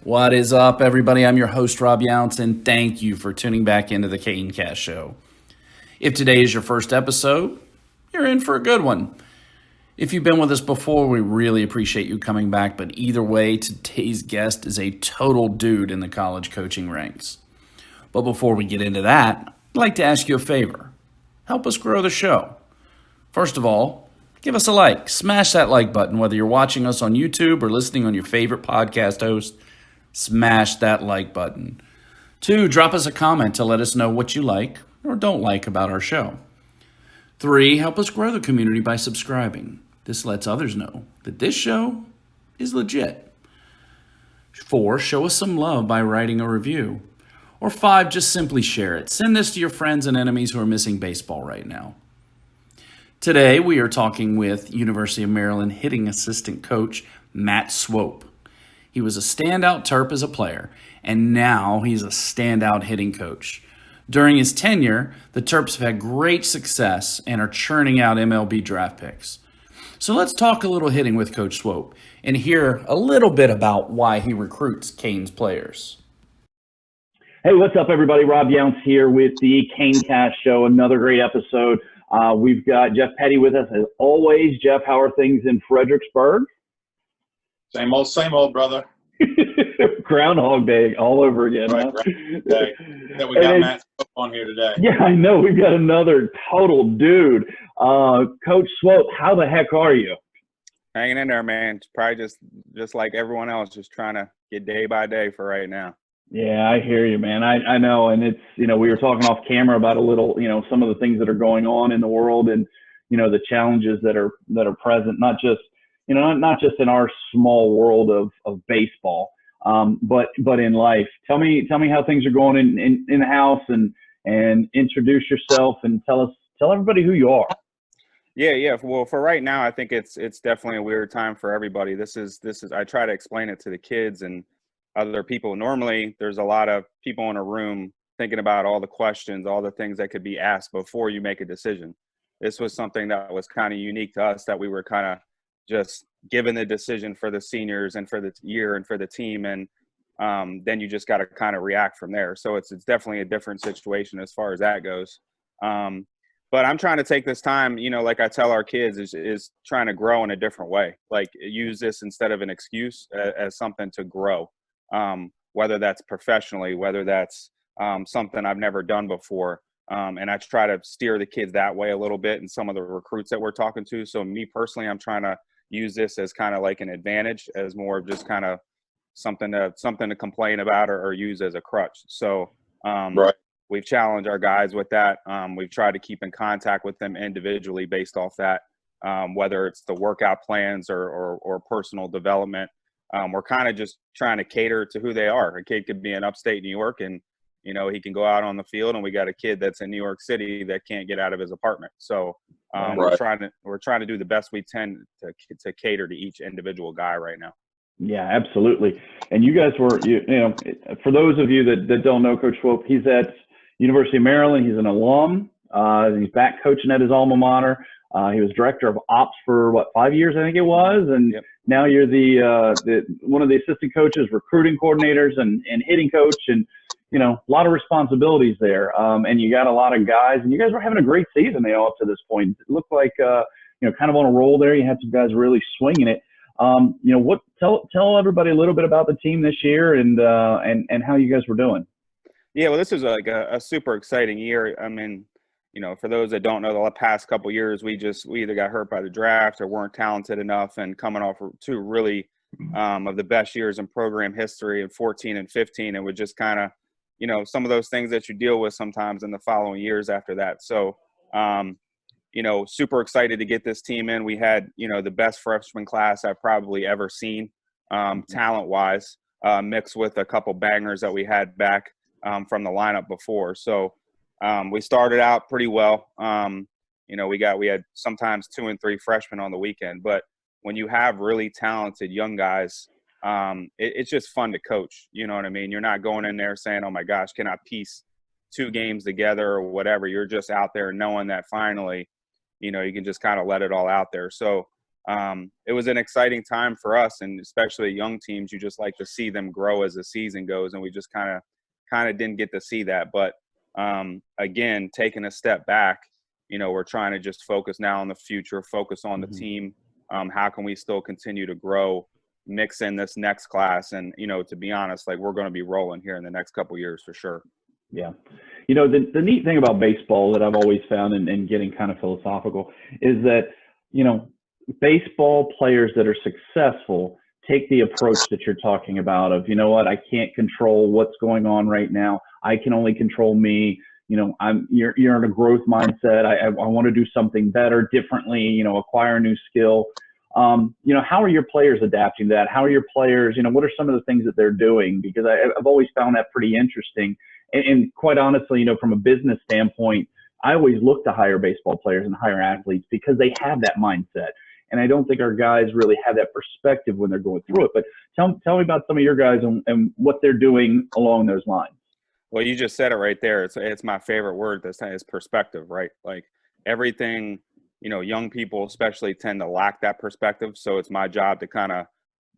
What is up, everybody? I'm your host, Rob Younts, and thank you for tuning back into the Cast Show. If today is your first episode, you're in for a good one. If you've been with us before, we really appreciate you coming back, but either way, today's guest is a total dude in the college coaching ranks. But before we get into that, I'd like to ask you a favor. Help us grow the show. First of all, give us a like. Smash that like button, whether you're watching us on YouTube or listening on your favorite podcast host. Smash that like button. 2, drop us a comment to let us know what you like or don't like about our show. 3, help us grow the community by subscribing. This lets others know that this show is legit. 4, show us some love by writing a review. Or 5, just simply share it. Send this to your friends and enemies who are missing baseball right now. Today, we are talking with University of Maryland hitting assistant coach Matt Swope. He was a standout Terp as a player, and now he's a standout hitting coach. During his tenure, the Terps have had great success and are churning out MLB draft picks. So let's talk a little hitting with Coach Swope and hear a little bit about why he recruits Canes players. Hey, what's up, everybody? Rob Younts here with the Cast Show. Another great episode. We've got Jeff Petty with us as always. Jeff, how are things in Fredericksburg? Same old, brother. Groundhog Day all over again. Right, huh? Day. That we got Matt on here today. Yeah, I know. We've got another total dude. Coach Swope, how the heck are you? Hanging in there, man. It's probably just like everyone else, just trying to get day by day for right now. Yeah, I hear you, man. I know. And it's, we were talking off camera about a little, some of the things that are going on in the world and, the challenges that are present, not just in our small world of baseball, but in life. Tell me how things are going in the house and introduce yourself and tell everybody who you are. Yeah. Well, for right now, I think it's definitely a weird time for everybody. This is, I try to explain it to the kids and other people. Normally there's a lot of people in a room thinking about all the questions, all the things that could be asked before you make a decision. This was something that was kind of unique to us, that we were kind of just given the decision for the seniors and for the year and for the team. And then you just got to kind of react from there. So it's definitely a different situation as far as that goes. But I'm trying to take this time, like I tell our kids, is trying to grow in a different way. Like, use this instead of an excuse as something to grow. Whether that's professionally, whether that's something I've never done before. And I try to steer the kids that way a little bit, and some of the recruits that we're talking to. So me personally, I'm trying to use this as kind of like an advantage, as more of just kind of something to complain about or use as a crutch. So Right. We've challenged our guys with that. We've tried to keep in contact with them individually based off that, whether it's the workout plans or personal development. We're kind of just trying to cater to who they are. A kid could be in upstate New York and, he can go out on the field, and we got a kid that's in New York City that can't get out of his apartment. So Right. we're trying to do the best we can to cater to each individual guy right now. Yeah, absolutely. And you guys were, for those of you that don't know Coach Swope, he's at University of Maryland. He's an alum. He's back coaching at his alma mater. He was director of ops for 5 years, I think it was. And Yep. Now you're the one of the assistant coaches, recruiting coordinators and hitting coach, and, a lot of responsibilities there. And you got a lot of guys, and you guys were having a great season, up to this point. It looked like, kind of on a roll there. You had some guys really swinging it. Tell everybody a little bit about the team this year and how you guys were doing. Yeah, well, this was like a super exciting year. I mean, for those that don't know, the past couple of years, we either got hurt by the draft or weren't talented enough, and coming off two really of the best years in program history in 14 and 15, and would just kind of, some of those things that you deal with sometimes in the following years after that. So, super excited to get this team in. We had, the best freshman class I've probably ever seen, talent-wise, mixed with a couple bangers that we had back from the lineup before. So we started out pretty well. We had sometimes 2 and 3 freshmen on the weekend, but when you have really talented young guys, it's just fun to coach. You know what I mean? You're not going in there saying, oh my gosh, can I piece 2 games together or whatever. You're just out there knowing that finally, you can just kind of let it all out there. So it was an exciting time for us, and especially young teams. You just like to see them grow as the season goes, and we just kind of didn't get to see that. But again, taking a step back, we're trying to just focus now on the future, focus on the team. How can we still continue to grow, mix in this next class? And, to be honest, like, we're going to be rolling here in the next couple of years for sure. Yeah. The neat thing about baseball that I've always found, and getting kind of philosophical, is that, baseball players that are successful take the approach that you're talking about of, what, I can't control what's going on right now. I can only control me. You're in a growth mindset. I want to do something better, differently, acquire a new skill. How are your players adapting to that? How are your players, what are some of the things that they're doing? Because I've always found that pretty interesting. And quite honestly, from a business standpoint, I always look to hire baseball players and hire athletes because they have that mindset. And I don't think our guys really have that perspective when they're going through it. But tell me about some of your guys and what they're doing along those lines. Well, you just said it right there. It's my favorite word this time, is perspective, right? Like, everything, young people especially tend to lack that perspective. So it's my job to kind of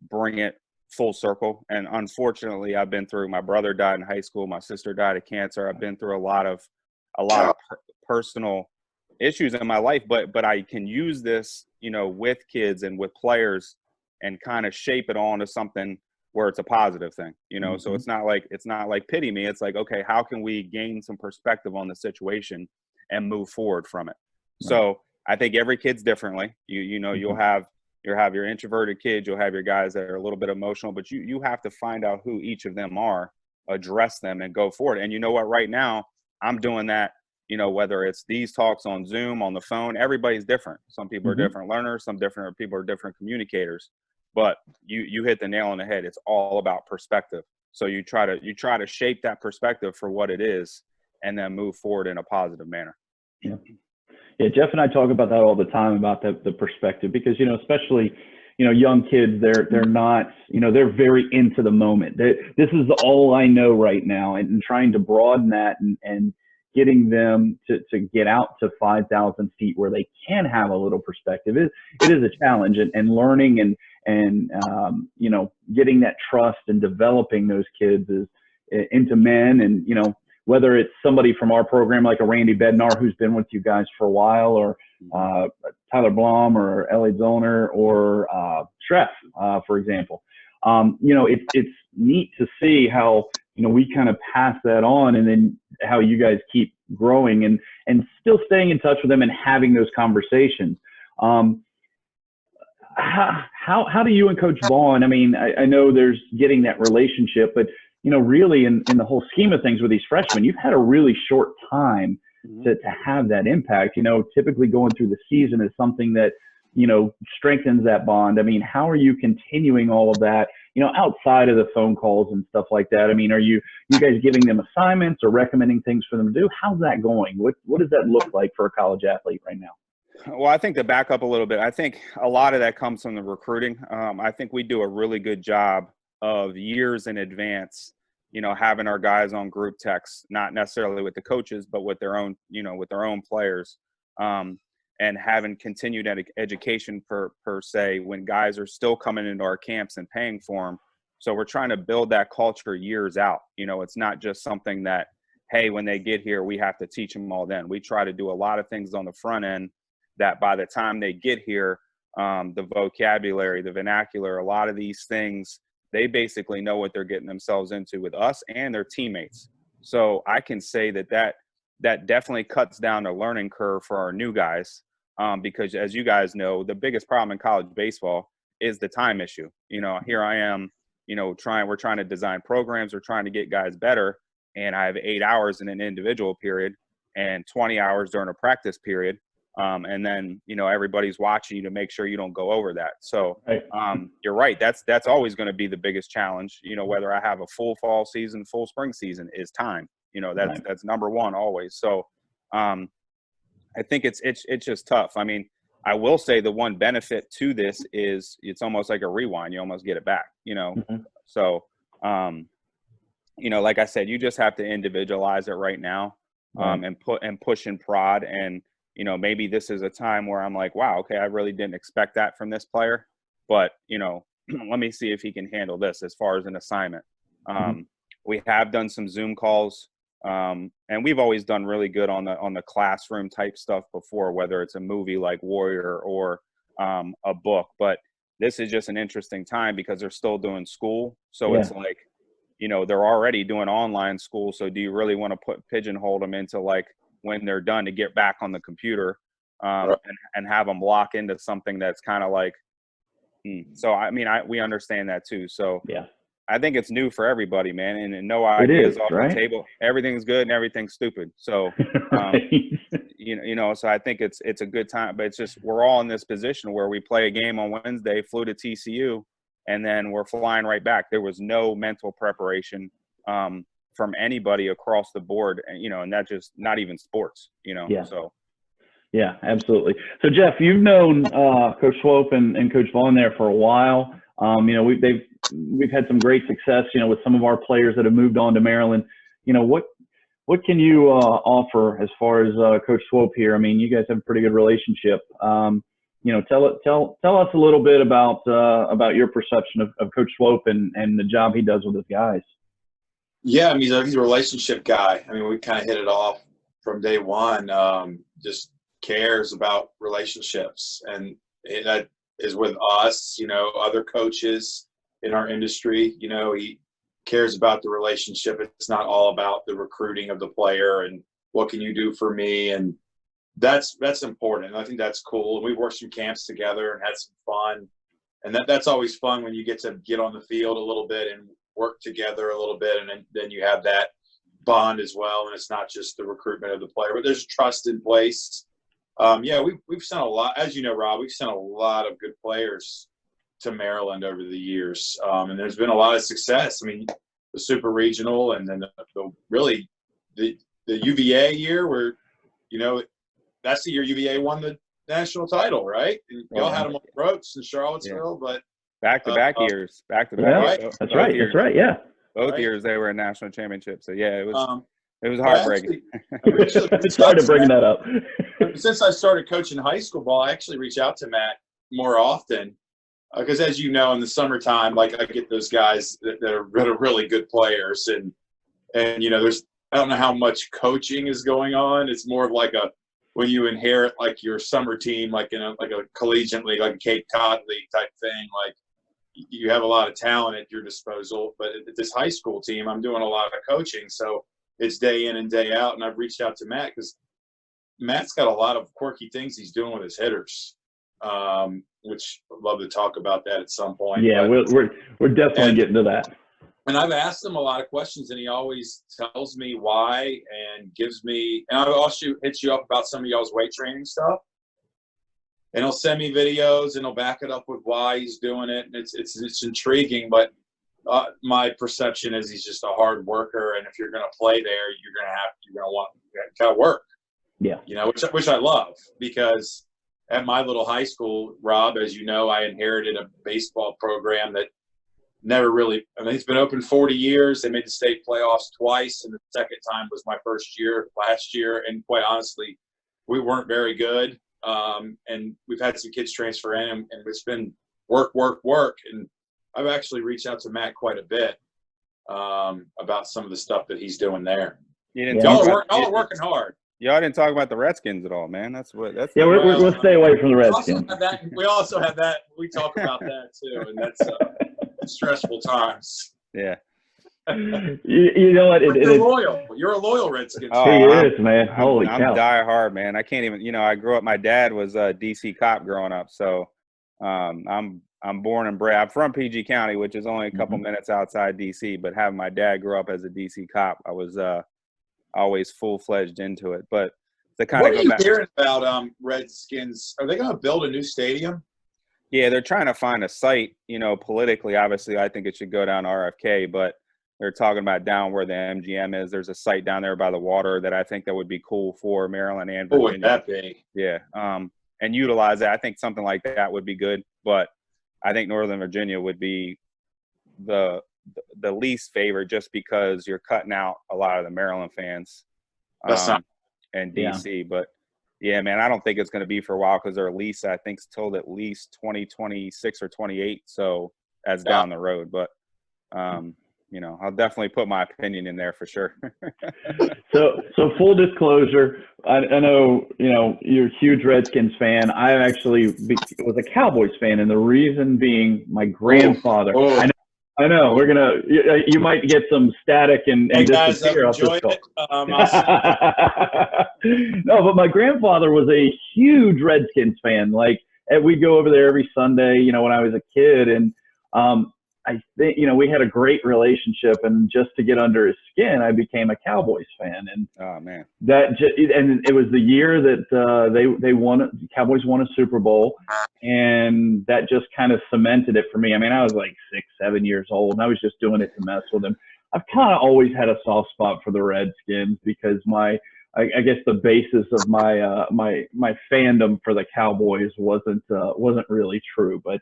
bring it full circle. And unfortunately, I've been through, my brother died in high school. My sister died of cancer. I've been through a lot of personal issues in my life, but I can use this, with kids and with players, and kind of shape it all into something where it's a positive thing, So it's not like pity me. It's like, okay, how can we gain some perspective on the situation and move forward from it? Right. So I think every kid's differently. You'll have your introverted kids, you'll have your guys that are a little bit emotional, but you have to find out who each of them are, address them, and go forward. And you know what, right now I'm doing that, whether it's these talks on Zoom, on the phone, everybody's different. Some people are different learners, some different people are different communicators. But you hit the nail on the head. It's all about perspective. So you try to shape that perspective for what it is, and then move forward in a positive manner. Yeah. Yeah, Jeff and I talk about that all the time, about the perspective, because, especially, young kids, they're not, they're very into the moment. This is all I know right now, and trying to broaden that and getting them to get out to 5,000 feet where they can have a little perspective. It is a challenge, and learning and getting that trust and developing those kids into men. And, whether it's somebody from our program, like a Randy Bednar, who's been with you guys for a while, or Tyler Blom, or Ellie Zollner, or Schreff, for example. It's neat to see how, we kind of pass that on, and then how you guys keep growing and still staying in touch with them and having those conversations. How do you and Coach Vaughn, I know there's getting that relationship, but, really in the whole scheme of things with these freshmen, you've had a really short time to have that impact. Typically going through the season is something that, strengthens that bond. How are you continuing all of that, outside of the phone calls and stuff like that? Are you guys giving them assignments or recommending things for them to do? How's that going? What does that look like for a college athlete right now? Well, I think, to back up a little bit, I think a lot of that comes from the recruiting. I think we do a really good job of years in advance, having our guys on group texts, not necessarily with the coaches, but with their own, with their own players, and having continued education per se, when guys are still coming into our camps and paying for them. So we're trying to build that culture years out. It's not just something that, hey, when they get here, we have to teach them all then. We try to do a lot of things on the front end that by the time they get here, the vocabulary, the vernacular, a lot of these things, they basically know what they're getting themselves into with us and their teammates. So I can say that definitely cuts down the learning curve for our new guys, because, as you guys know, the biggest problem in college baseball is the time issue. Here I am, we're trying to design programs, we're trying to get guys better, and I have 8 hours in an individual period and 20 hours during a practice period. And then, everybody's watching you to make sure you don't go over that. So you're right. That's always going to be the biggest challenge, whether I have a full fall season, full spring season, is time. That's number one always. So I think it's just tough. I will say the one benefit to this is it's almost like a rewind. You almost get it back, So, like I said, you just have to individualize it right now, and push and prod. And, you know, maybe this is a time where I'm like, wow, okay, I really didn't expect that from this player, but, you know, let me see if he can handle this as far as an assignment. We have done some Zoom calls, and we've always done really good on the classroom type stuff before, whether it's a movie like Warrior or a book. But this is just an interesting time because they're still doing school. So it's like, you know, they're already doing online school. So do you really want to pigeonhole them into like when they're done to get back on the computer and have them lock into something that's kind of like, So, I mean, we understand that too. So I think it's new for everybody, man. And no ideas off the table. Everything's good and everything's stupid. So, you know, so I think it's a good time, but it's just, we're all in this position where we play a game on Wednesday, flew to TCU, and then we're flying right back. There was no mental preparation from anybody across the board, and, you know, and that just not even sports, you know, so. Yeah, absolutely. So Jeff, you've known Coach Swope and Coach Vaughn there for a while. You know, we've had some great success, you know, with some of our players that have moved on to Maryland. You know, what can you offer as far as Coach Swope here? I mean, you guys have a pretty good relationship. You know, tell us a little bit about your perception of Coach Swope and the job he does with his guys. Yeah, I mean, he's a relationship guy. I mean, we kind of hit it off from day one. Just cares about relationships, and that is with us, you know, other coaches in our industry. You know, he cares about the relationship. It's not all about the recruiting of the player and what can you do for me, and that's important. I think that's cool. We've worked some camps together and had some fun, and that's always fun when you get to get on the field a little bit and work together a little bit, and then you have that bond as well, and it's not just the recruitment of the player, but there's trust in place. Yeah, we've sent a lot, as you know, Rob, we've sent a lot of good players to Maryland over the years, and there's been a lot of success. I mean, the Super Regional, and then the UVA year, where, you know, that's the year UVA won the national title, right? And y'all had them on the ropes in Charlottesville, but back-to-back years, back-to-back. Yeah, that's right. Yeah, both years they were in national championship. So yeah, it was heartbreaking. It's hard to bring that up. Since I started coaching high school ball, I actually reach out to Matt more often because, as you know, in the summertime, like I get those guys that are really good players, and you know, I don't know how much coaching is going on. It's more of like when you inherit like your summer team, like in a collegiate league, like a Cape Cod league type thing, like you have a lot of talent at your disposal. But at this high school team, I'm doing a lot of coaching, so it's day in and day out. And I've reached out to Matt because Matt's got a lot of quirky things he's doing with his hitters, which I'd love to talk about that at some point. Yeah, we're definitely getting to that. And I've asked him a lot of questions, and he always tells me why and gives me – and I'll also hit you up about some of y'all's weight training stuff. And he'll send me videos, and he'll back it up with why he's doing it. And it's intriguing, but my perception is he's just a hard worker, and if you're going to play there, you're going to want to work. Yeah, you know, which I love, because at my little high school, Rob, as you know, I inherited a baseball program that never really – I mean, it's been open 40 years. They made the state playoffs twice, and the second time was my first year last year. And quite honestly, we weren't very good. And we've had some kids transfer in, and it's been work. And I've actually reached out to Matt quite a bit about some of the stuff that he's doing there. Y'all are working hard. Y'all didn't talk about the Redskins at all, man. We'll stay away from the Redskins. We also have that. We talk about that too, and that's stressful times. Yeah. You know what? You're loyal. You're a loyal Redskins. Oh, he is, man. Holy cow. I'm die hard, man. I can't even. You know, I grew up. My dad was a DC cop growing up, so I'm born and bred. I'm from PG County, which is only a couple minutes outside DC. But having my dad grow up as a DC cop, I was always full-fledged into it. But to kind of go back. What are you hearing about Redskins? Are they going to build a new stadium? Yeah, they're trying to find a site. You know, politically, obviously, I think it should go down RFK, but they're talking about down where the MGM is. There's a site down there by the water that I think that would be cool for Maryland and Virginia. Oh, would that be? Yeah, and utilize that. I think something like that would be good, but I think Northern Virginia would be the least favorite, just because you're cutting out a lot of the Maryland fans and DC. Yeah. But Yeah, man, I don't think it's going to be for a while because their lease, I think, is till at least 2026 or 28. So that's down the road. But, you know, I'll definitely put my opinion in there for sure. So full disclosure, I know, you know, you're a huge Redskins fan. I actually was a Cowboys fan, and the reason being my grandfather. I know we're gonna. You might get some static and Hey guys, disappear I'm off this enjoying call. it. No, but my grandfather was a huge Redskins fan. Like, and we'd go over there every Sunday, you know, when I was a kid, and I think, you know, we had a great relationship, and just to get under his skin, I became a Cowboys fan. And Oh man, and it was the year that they won. Cowboys won a Super Bowl, and that just kind of cemented it for me. I mean, I was like 6, 7 years old, and I was just doing it to mess with him. I've kind of always had a soft spot for the Redskins because I guess the basis of my fandom for the Cowboys wasn't really true, but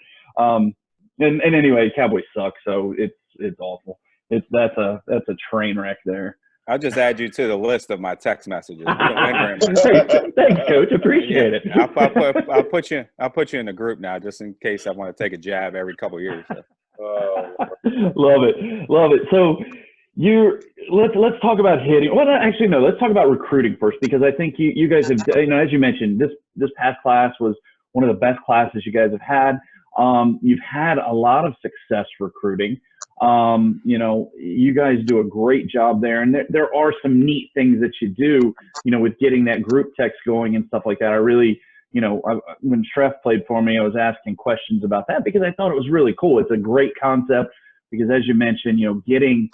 and anyway, Cowboys suck, so it's awful. That's a train wreck there. I'll just add you to the list of my text messages. Thanks, Coach. Appreciate it. I'll put you in the group now, just in case I want to take a jab every couple of years. So. Love it. So let's talk about hitting. Well, actually, no. Let's talk about recruiting first, because I think you guys have, you know, as you mentioned, this past class was one of the best classes you guys have had. You've had a lot of success recruiting. You know, you guys do a great job there, and there are some neat things that you do, you know, with getting that group text going and stuff like that. I really, you know, when Treff played for me, I was asking questions about that because I thought it was really cool. It's a great concept because, as you mentioned, you know, getting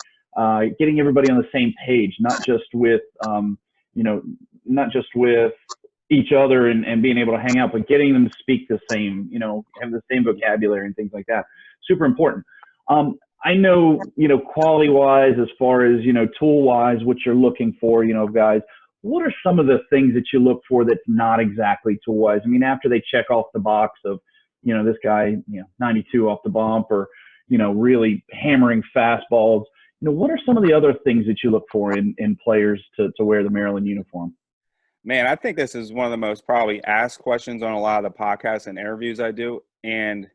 everybody on the same page, not just with, you know, not just with each other and being able to hang out, but getting them to speak the same, you know, have the same vocabulary and things like that. Super important. I know, you know, quality wise, as far as, you know, tool wise, what you're looking for, you know, guys, what are some of the things that you look for that's not exactly tool wise? I mean, after they check off the box of, you know, this guy, you know, 92 off the bump, or, you know, really hammering fastballs, you know, what are some of the other things that you look for in players to wear the Maryland uniform? Man, I think this is one of the most probably asked questions on a lot of the podcasts and interviews I do. And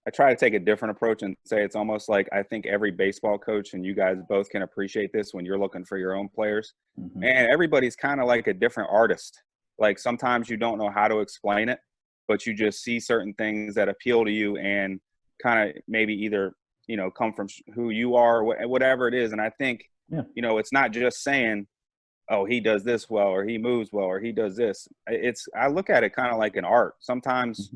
I try to take a different approach and say it's almost like I think every baseball coach, and you guys both can appreciate this when you're looking for your own players, and everybody's kind of like a different artist. Like sometimes you don't know how to explain it, but you just see certain things that appeal to you and kind of maybe either, you know, come from who you are, whatever it is. And I think, you know, it's not just saying, oh, he does this well, or he moves well, or he does this. I look at it kind of like an art. Sometimes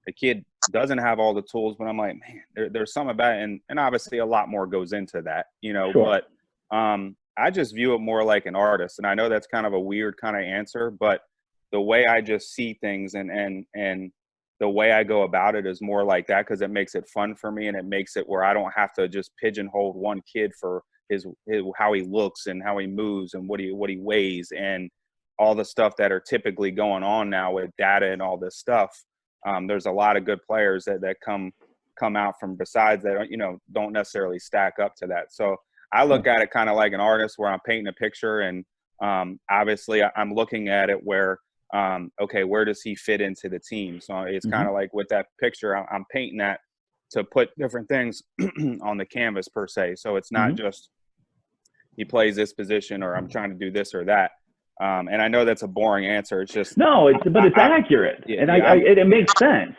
a kid doesn't have all the tools, but I'm like, man, there's some about it. And obviously a lot more goes into that, you know, but I just view it more like an artist. And I know that's kind of a weird kind of answer, but the way I just see things and the way I go about it is more like that, because it makes it fun for me, and it makes it where I don't have to just pigeonhole one kid for his how he looks and how he moves and what he weighs and all the stuff that are typically going on now with data and all this stuff. There's a lot of good players that come out from besides that, you know, don't necessarily stack up to that. So I look at it kind of like an artist where I'm painting a picture, and obviously I'm looking at it where, okay, where does he fit into the team? So it's kind of like with that picture, I'm painting that to put different things on the canvas per se. So it's not just he plays this position or I'm trying to do this or that. And I know that's a boring answer. It's just but it's accurate, and it makes sense.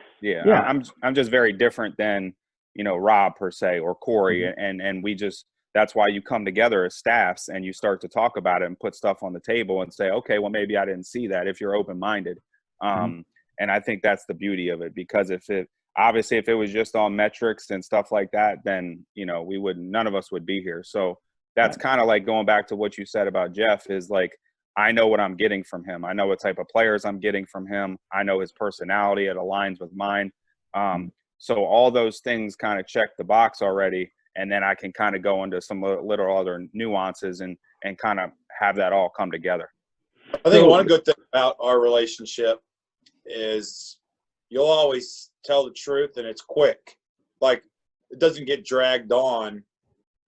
I'm just very different than, you know, Rob per se or Corey, and we just, that's why you come together as staffs and you start to talk about it and put stuff on the table and say, okay, well maybe I didn't see that, if you're open-minded. And I think that's the beauty of it, because if it was just on metrics and stuff like that, then, you know, none of us would be here. So that's kind of like going back to what you said about Jeff, is like, I know what I'm getting from him. I know what type of players I'm getting from him. I know his personality. It aligns with mine. So all those things kind of check the box already. And then I can kind of go into some little other nuances and kind of have that all come together. I think one good thing about our relationship is you'll always tell the truth, and it's quick. Like, it doesn't get dragged on.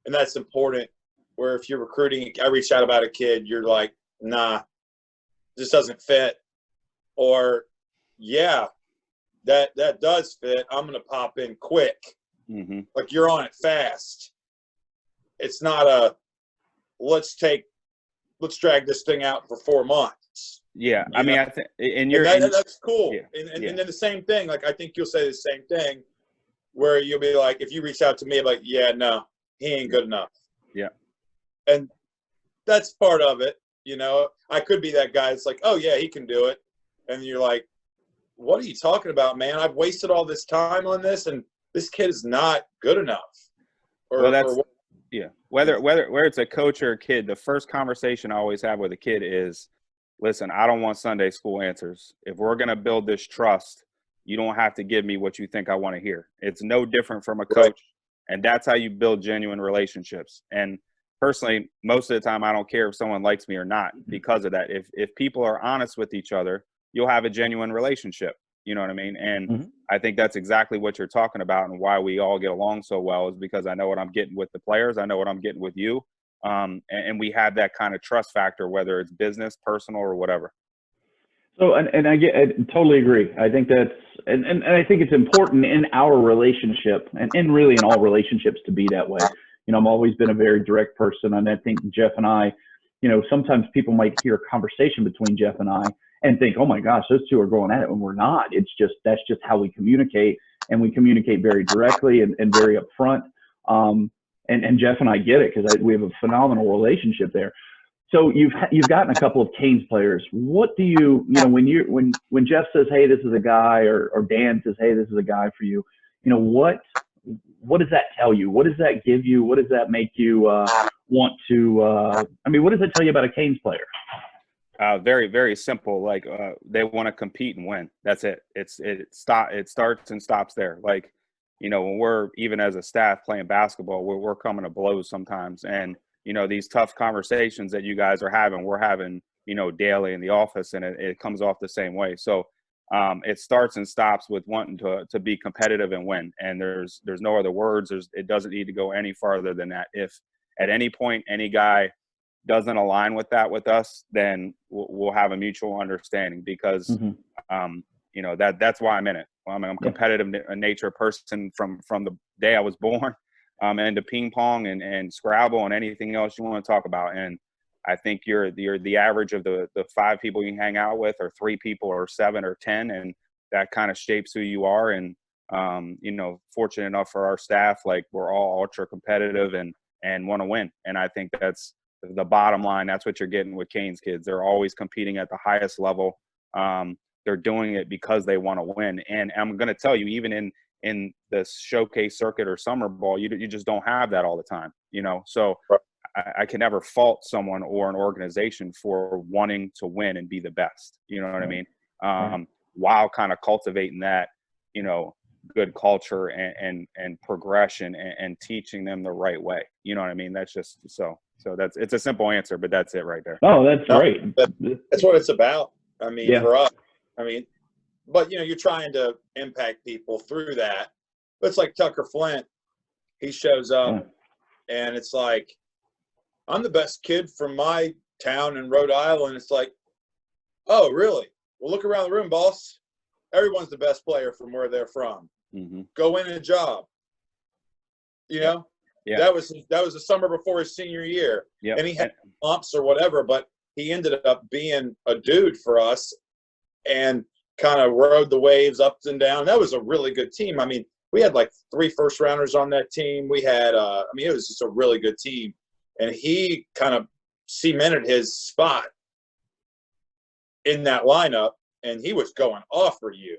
And that's important, where if you're recruiting, I reach out about a kid, you're like, nah, this doesn't fit. or yeah, that does fit. I'm going to pop in quick. Mm-hmm. Like you're on it fast. It's not a let's drag this thing out for 4 months. Yeah, You I mean, know? I think, and that's cool. Yeah, And yeah. then the same thing. Like I think you'll say the same thing, where you'll be like, if you reach out to me, like, yeah, no, he ain't good enough. Yeah. And that's part of it. You know, I could be that guy. It's like, oh yeah, he can do it. And you're like, what are you talking about, man? I've wasted all this time on this, and this kid is not good enough. Yeah. Whether it's a coach or a kid, the first conversation I always have with a kid is, listen, I don't want Sunday school answers. If we're going to build this trust, you don't have to give me what you think I want to hear. It's no different from a coach. Right. And that's how you build genuine relationships. And personally, most of the time, I don't care if someone likes me or not because of that. If people are honest with each other, you'll have a genuine relationship. You know what I mean? And I think that's exactly what you're talking about, and why we all get along so well is because I know what I'm getting with the players. I know what I'm getting with you. And we have that kind of trust factor, whether it's business, personal, or whatever. So, I totally agree. I think that's, and I think it's important in our relationship and really in all relationships to be that way. You know, I've always been a very direct person, and I think Jeff and I, you know, sometimes people might hear a conversation between Jeff and I and think, oh my gosh, those two are going at it, when we're not. It's just, that's just how we communicate, and we communicate very directly and very upfront. And Jeff and I get it because we have a phenomenal relationship there. So you've gotten a couple of Canes players. What do you know, when Jeff says, hey, this is a guy, or Dan says, hey, this is a guy for you, you know, what does that tell you? What does that give you? What does that make you want to, I mean, what does that tell you about a Canes player? Very, very simple. Like they want to compete and win. That's it. It starts and stops there. Like, you know, when we're, even as a staff playing basketball, we're coming to blows sometimes. And, you know, these tough conversations that you guys are having, we're having, you know, daily in the office, and it comes off the same way. So it starts and stops with wanting to be competitive and win. And there's no other words. It doesn't need to go any farther than that. If at any point any guy doesn't align with that with us, then we'll have a mutual understanding, because you know, that's why I'm in it. I'm a competitive nature person from the day I was born, into ping pong and Scrabble and anything else you want to talk about. And I think you're the average of the 5 people you hang out with, or 3 people, or 7 or 10, and that kind of shapes who you are. And you know, fortunate enough for our staff, like, we're all ultra competitive and want to win. And I think that's the bottom line. That's what you're getting with Canes kids. They're always competing at the highest level. They're doing it because they want to win. And I'm going to tell you, even in the showcase circuit or summer ball, you just don't have that all the time, you know? So I can never fault someone or an organization for wanting to win and be the best, you know what I mean? While kind of cultivating that, you know, good culture and progression and teaching them the right way. You know what I mean? That's just so it's a simple answer, but that's it right there. Oh, that's great. That's what it's about. I mean, for us, I mean, but, you know, you're trying to impact people through that. But it's like Tucker Flint. He shows up and it's like, I'm the best kid from my town in Rhode Island. It's like, oh, really? Well, look around the room, boss. Everyone's the best player from where they're from. Go win a job. You know? Yeah. That was the summer before his senior year. And he had bumps or whatever, but he ended up being a dude for us and kind of rode the waves ups and down. That was a really good team. I mean, we had like 3 first-rounders on that team. We had, I mean, it was just a really good team. And he kind of cemented his spot in that lineup, and he was going off for you.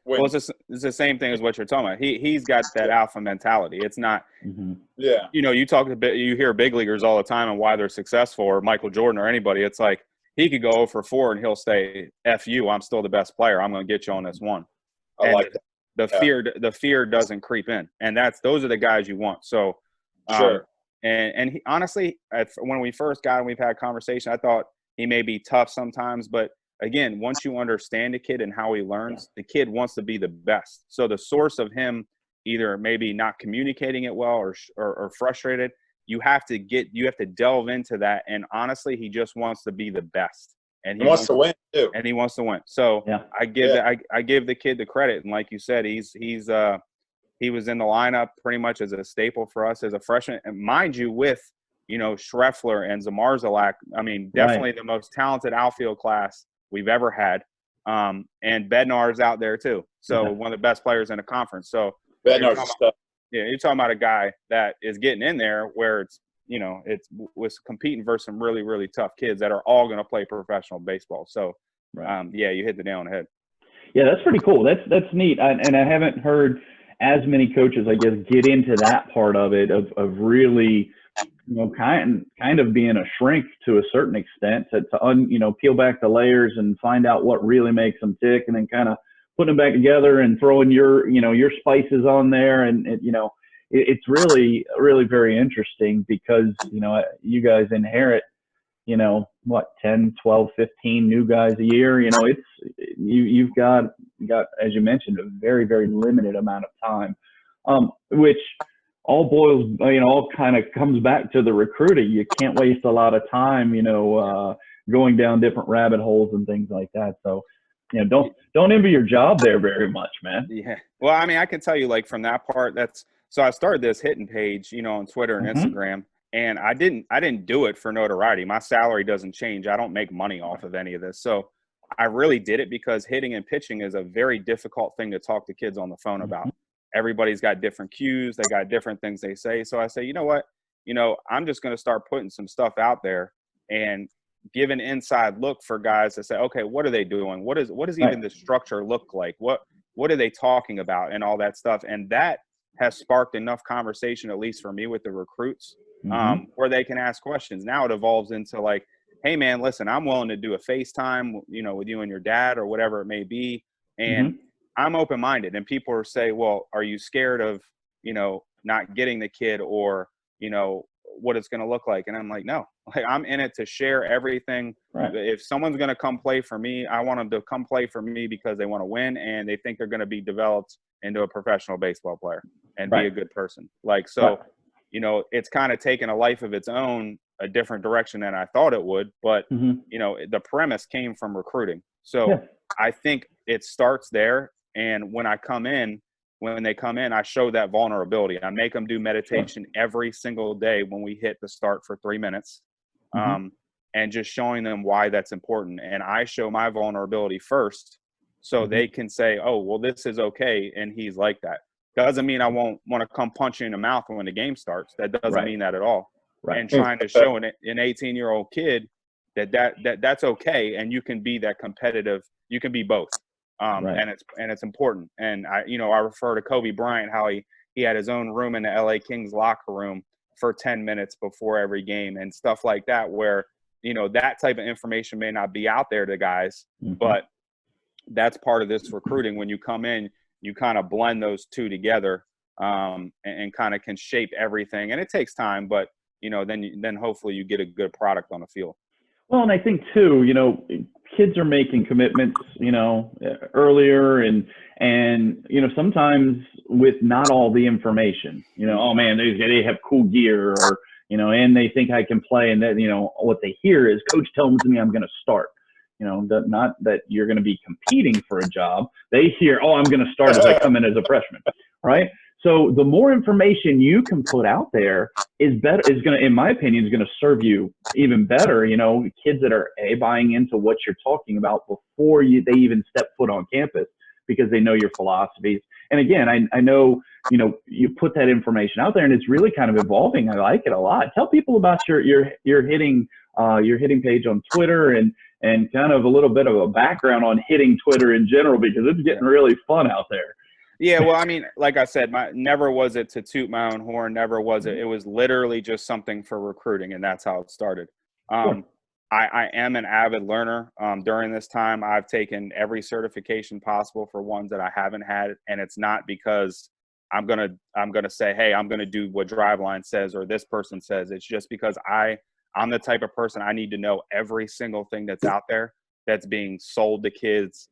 Well, it's the same thing as what you're talking about. He's got that alpha mentality. It's not, you know, you hear big leaguers all the time and why they're successful, or Michael Jordan or anybody. It's like, he could go for 4 and he'll say, F you, I'm still the best player. I'm going to get you on this one. I like that. The fear doesn't creep in. And those are the guys you want. So, and he, honestly, when we first got him, we've had conversation. I thought he may be tough sometimes, but again, once you understand the kid and how he learns, the kid wants to be the best. So the source of him either maybe not communicating it well or frustrated, you have to delve into that. And honestly, he just wants to be the best. and He wants to win too. And he wants to win. So Yeah. I give the kid the credit. And like you said, he was in the lineup pretty much as a staple for us as a freshman. And mind you, with, Schreffler and Zamarzalak, I mean, definitely the most talented outfield class we've ever had. And Bednar's out there too. So one of the best players in the conference. So Bednar's stuff. Yeah, you're talking about a guy that is getting in there where it's, it's was competing versus some really, really tough kids that are all going to play professional baseball. So, you hit the nail on the head. Yeah, that's pretty cool. That's neat. And I haven't heard as many coaches, I guess, get into that part of it, of really, kind of being a shrink to a certain extent to peel back the layers and find out what really makes them tick, and then kind of putting them back together and throwing your spices on there. And it's really, really very interesting because, you guys inherit, 10, 12, 15 new guys a year. You've got, as you mentioned, a very, very limited amount of time, which all boils, all kind of comes back to the recruiting. You can't waste a lot of time, going down different rabbit holes and things like that. So, don't envy your job there very much, man. Yeah. Well, I mean, I can tell you, like, from that part, so I started this hitting page, on Twitter and Instagram, and I didn't do it for notoriety. My salary doesn't change. I don't make money off of any of this. So I really did it because hitting and pitching is a very difficult thing to talk to kids on the phone about. Everybody's got different cues. They got different things they say. So I say, you know what, I'm just going to start putting some stuff out there and give an inside look for guys to say, okay, what are they doing? What does even the structure look like? What are they talking about, and all that stuff? And that has sparked enough conversation, at least for me, with the recruits, where they can ask questions. Now it evolves into like, hey man, listen, I'm willing to do a FaceTime, with you and your dad or whatever it may be. And I'm open-minded, and people will say, well, are you scared of, not getting the kid, or, what it's going to look like? And I'm like, no, like, I'm in it to share everything. Right. If someone's going to come play for me, I want them to come play for me because they want to win and they think they're going to be developed into a professional baseball player and be a good person. Like, so, it's kind of taken a life of its own, a different direction than I thought it would. But, the premise came from recruiting. So I think it starts there. And when they come in, I show that vulnerability. I make them do meditation every single day when we hit the start for 3 minutes, and just showing them why that's important. And I show my vulnerability first so they can say, oh, well, this is okay. And he's like that. Doesn't mean I won't want to come punch you in the mouth when the game starts. That doesn't mean that at all. Right. And trying to show an 18-year-old kid that's okay. And you can be that competitive. You can be both. And it's important. And I refer to Kobe Bryant, how he had his own room in the LA Kings locker room for 10 minutes before every game and stuff like that, where, that type of information may not be out there to guys, but that's part of this recruiting. When you come in, you kind of blend those two together, and kind of can shape everything. And it takes time, but, then hopefully you get a good product on the field. Well, and I think too, kids are making commitments, earlier and sometimes with not all the information, oh man, they have cool gear, or, and they think I can play. And then, what they hear is coach tells me I'm going to start, not that you're going to be competing for a job. They hear, oh, I'm going to start as I come in as a freshman. Right. So the more information you can put out there is going to, in my opinion, is going to serve you even better. Kids that are buying into what you're talking about before they even step foot on campus, because they know your philosophies. And again, I know, you put that information out there, and it's really kind of evolving. I like it a lot. Tell people about your hitting page on Twitter, and kind of a little bit of a background on hitting Twitter in general, because it's getting really fun out there. Yeah, well, I mean, like I said, never was it to toot my own horn. Never was it. It was literally just something for recruiting, and that's how it started. I am an avid learner. During this time, I've taken every certification possible for ones that I haven't had, and it's not because I'm gonna say, hey, I'm gonna do what Driveline says or this person says. It's just because I'm the type of person, I need to know every single thing that's out there that's being sold to kids.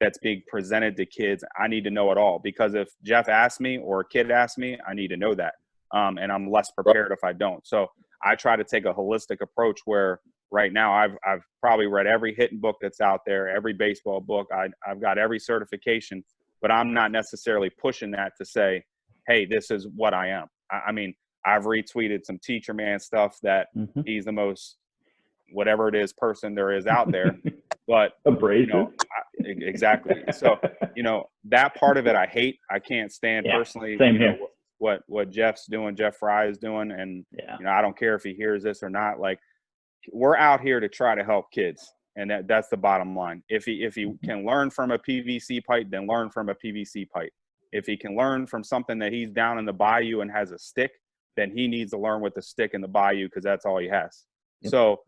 That's being presented to kids. I need to know it all, because if Jeff asks me or a kid asks me, I need to know that. And I'm less prepared if I don't. So I try to take a holistic approach where right now. I've probably read every hitting book that's out there, every baseball book. I've got every certification, but I'm not necessarily pushing that to say, hey, this is what I am. I mean, I've retweeted some teacher man stuff that he's the most whatever it is person there is out there, but abrasive. Exactly. So, that part of it I hate. I can't stand personally. Same here. What Jeff's doing, Jeff Fry is doing, and I don't care if he hears this or not. Like, we're out here to try to help kids, and that's the bottom line. If he can learn from a PVC pipe, then learn from a PVC pipe. If he can learn from something that he's down in the bayou and has a stick, then he needs to learn with the stick in the bayou, because that's all he has. Yep. So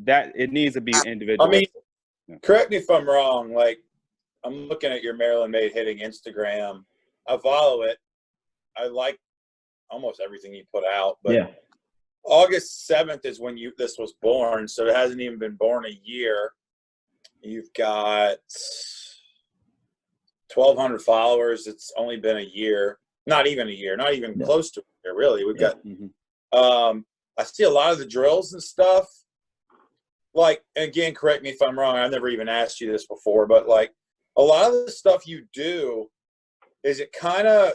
that it needs to be individual. I mean, correct me if I'm wrong. Like, I'm looking at your Maryland Made Hitting Instagram. I follow it. I like almost everything you put out. But August 7th is when this was born, so it hasn't even been born a year. You've got 1,200 followers. It's only been a year. Not even a year. Not even close to a year, really. We've got I see a lot of the drills and stuff. Like, again, correct me if I'm wrong. I've never even asked you this before, but like a lot of the stuff you do, is it kind of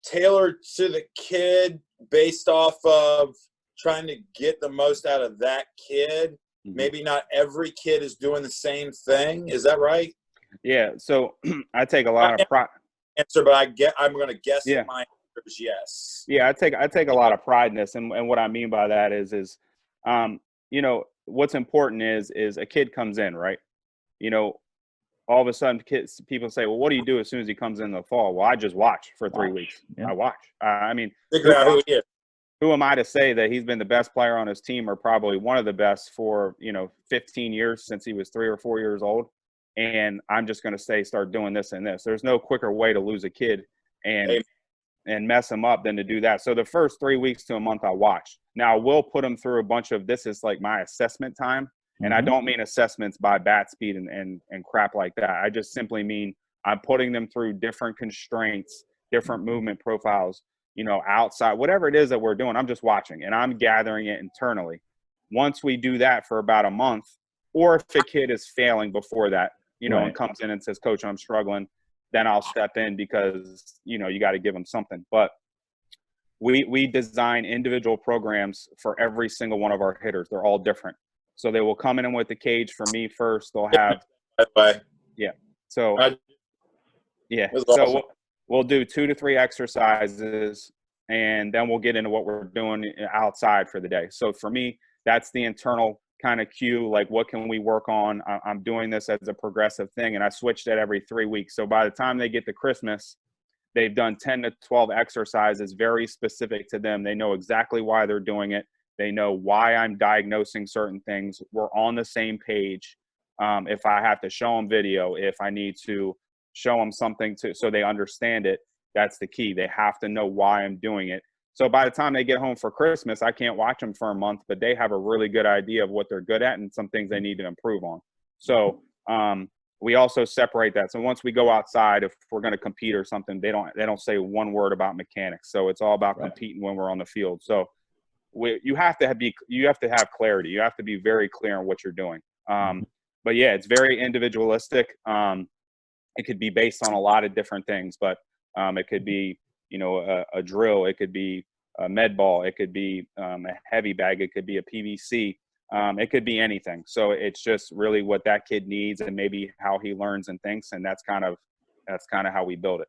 tailored to the kid based off of trying to get the most out of that kid? Maybe not every kid is doing the same thing. Is that right? Yeah. So I take a lot of pride. Answer, but I'm going to guess that my answer is yes. Yeah, I take a lot of pride in this, and what I mean by that is what's important is a kid comes in, right? All of a sudden people say, well, what do you do as soon as he comes in the fall? Well, I just watch for 3 weeks. I watch. I mean, figure out who he is. Who am I to say that he's been the best player on his team, or probably one of the best for 15 years since he was 3 or 4 years old? And I'm just going to say, start doing this and this. There's no quicker way to lose a kid and mess him up than to do that. So the first 3 weeks to a month, I watch. Now, I will put him through a bunch of, this is like my assessment time. And I don't mean assessments by bat speed and crap like that. I just simply mean I'm putting them through different constraints, different movement profiles, outside, whatever it is that we're doing. I'm just watching, and I'm gathering it internally. Once we do that for about a month, or if a kid is failing before that, and comes in and says, Coach, I'm struggling, then I'll step in, because, you got to give them something. But we design individual programs for every single one of our hitters. They're all different. So they will come in with the cage for me first. They'll have So awesome. we'll do 2 to 3 exercises, and then we'll get into what we're doing outside for the day. So for me, that's the internal kind of cue. Like, what can we work on? I'm doing this as a progressive thing, and I switched it every 3 weeks. So by the time they get to Christmas, they've done 10 to 12 exercises very specific to them. They know exactly why they're doing it. They know why I'm diagnosing certain things. We're on the same page. If I have to show them video, if I need to show them something so they understand it, that's the key. They have to know why I'm doing it. So by the time they get home for Christmas, I can't watch them for a month, but they have a really good idea of what they're good at and some things they need to improve on. So we also separate that. So once we go outside, if we're going to compete or something, they don't say one word about mechanics. So it's all about competing when we're on the field. So you have to have clarity. You have to be very clear on what you're doing. But yeah, it's very individualistic. It could be based on a lot of different things, but it could be, a drill. It could be a med ball. It could be a heavy bag. It could be a PVC. It could be anything. So it's just really what that kid needs and maybe how he learns and thinks. And that's kind of how we build it.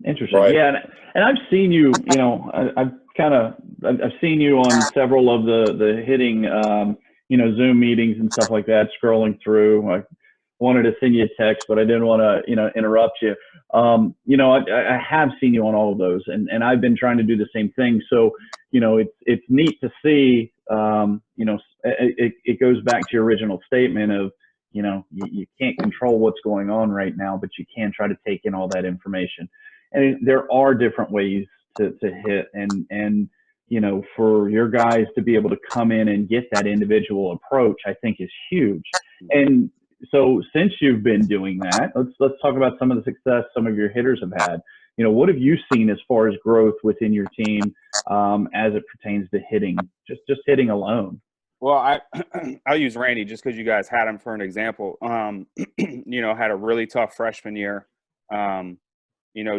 Interesting. Right. Yeah. And I've seen you, I've seen you on several of the hitting, Zoom meetings and stuff like that, scrolling through. I wanted to send you a text, but I didn't want to, interrupt you. I have seen you on all of those, and I've been trying to do the same thing. So, it's neat to see, it goes back to your original statement of, you can't control what's going on right now, but you can try to take in all that information. And there are different ways to hit, and for your guys to be able to come in and get that individual approach, I think is huge. And so since you've been doing that, let's talk about some of the success some of your hitters have had. What have you seen as far as growth within your team as it pertains to hitting, just hitting alone? Well, I'll use Randy just because you guys had him for an example. Had a really tough freshman year.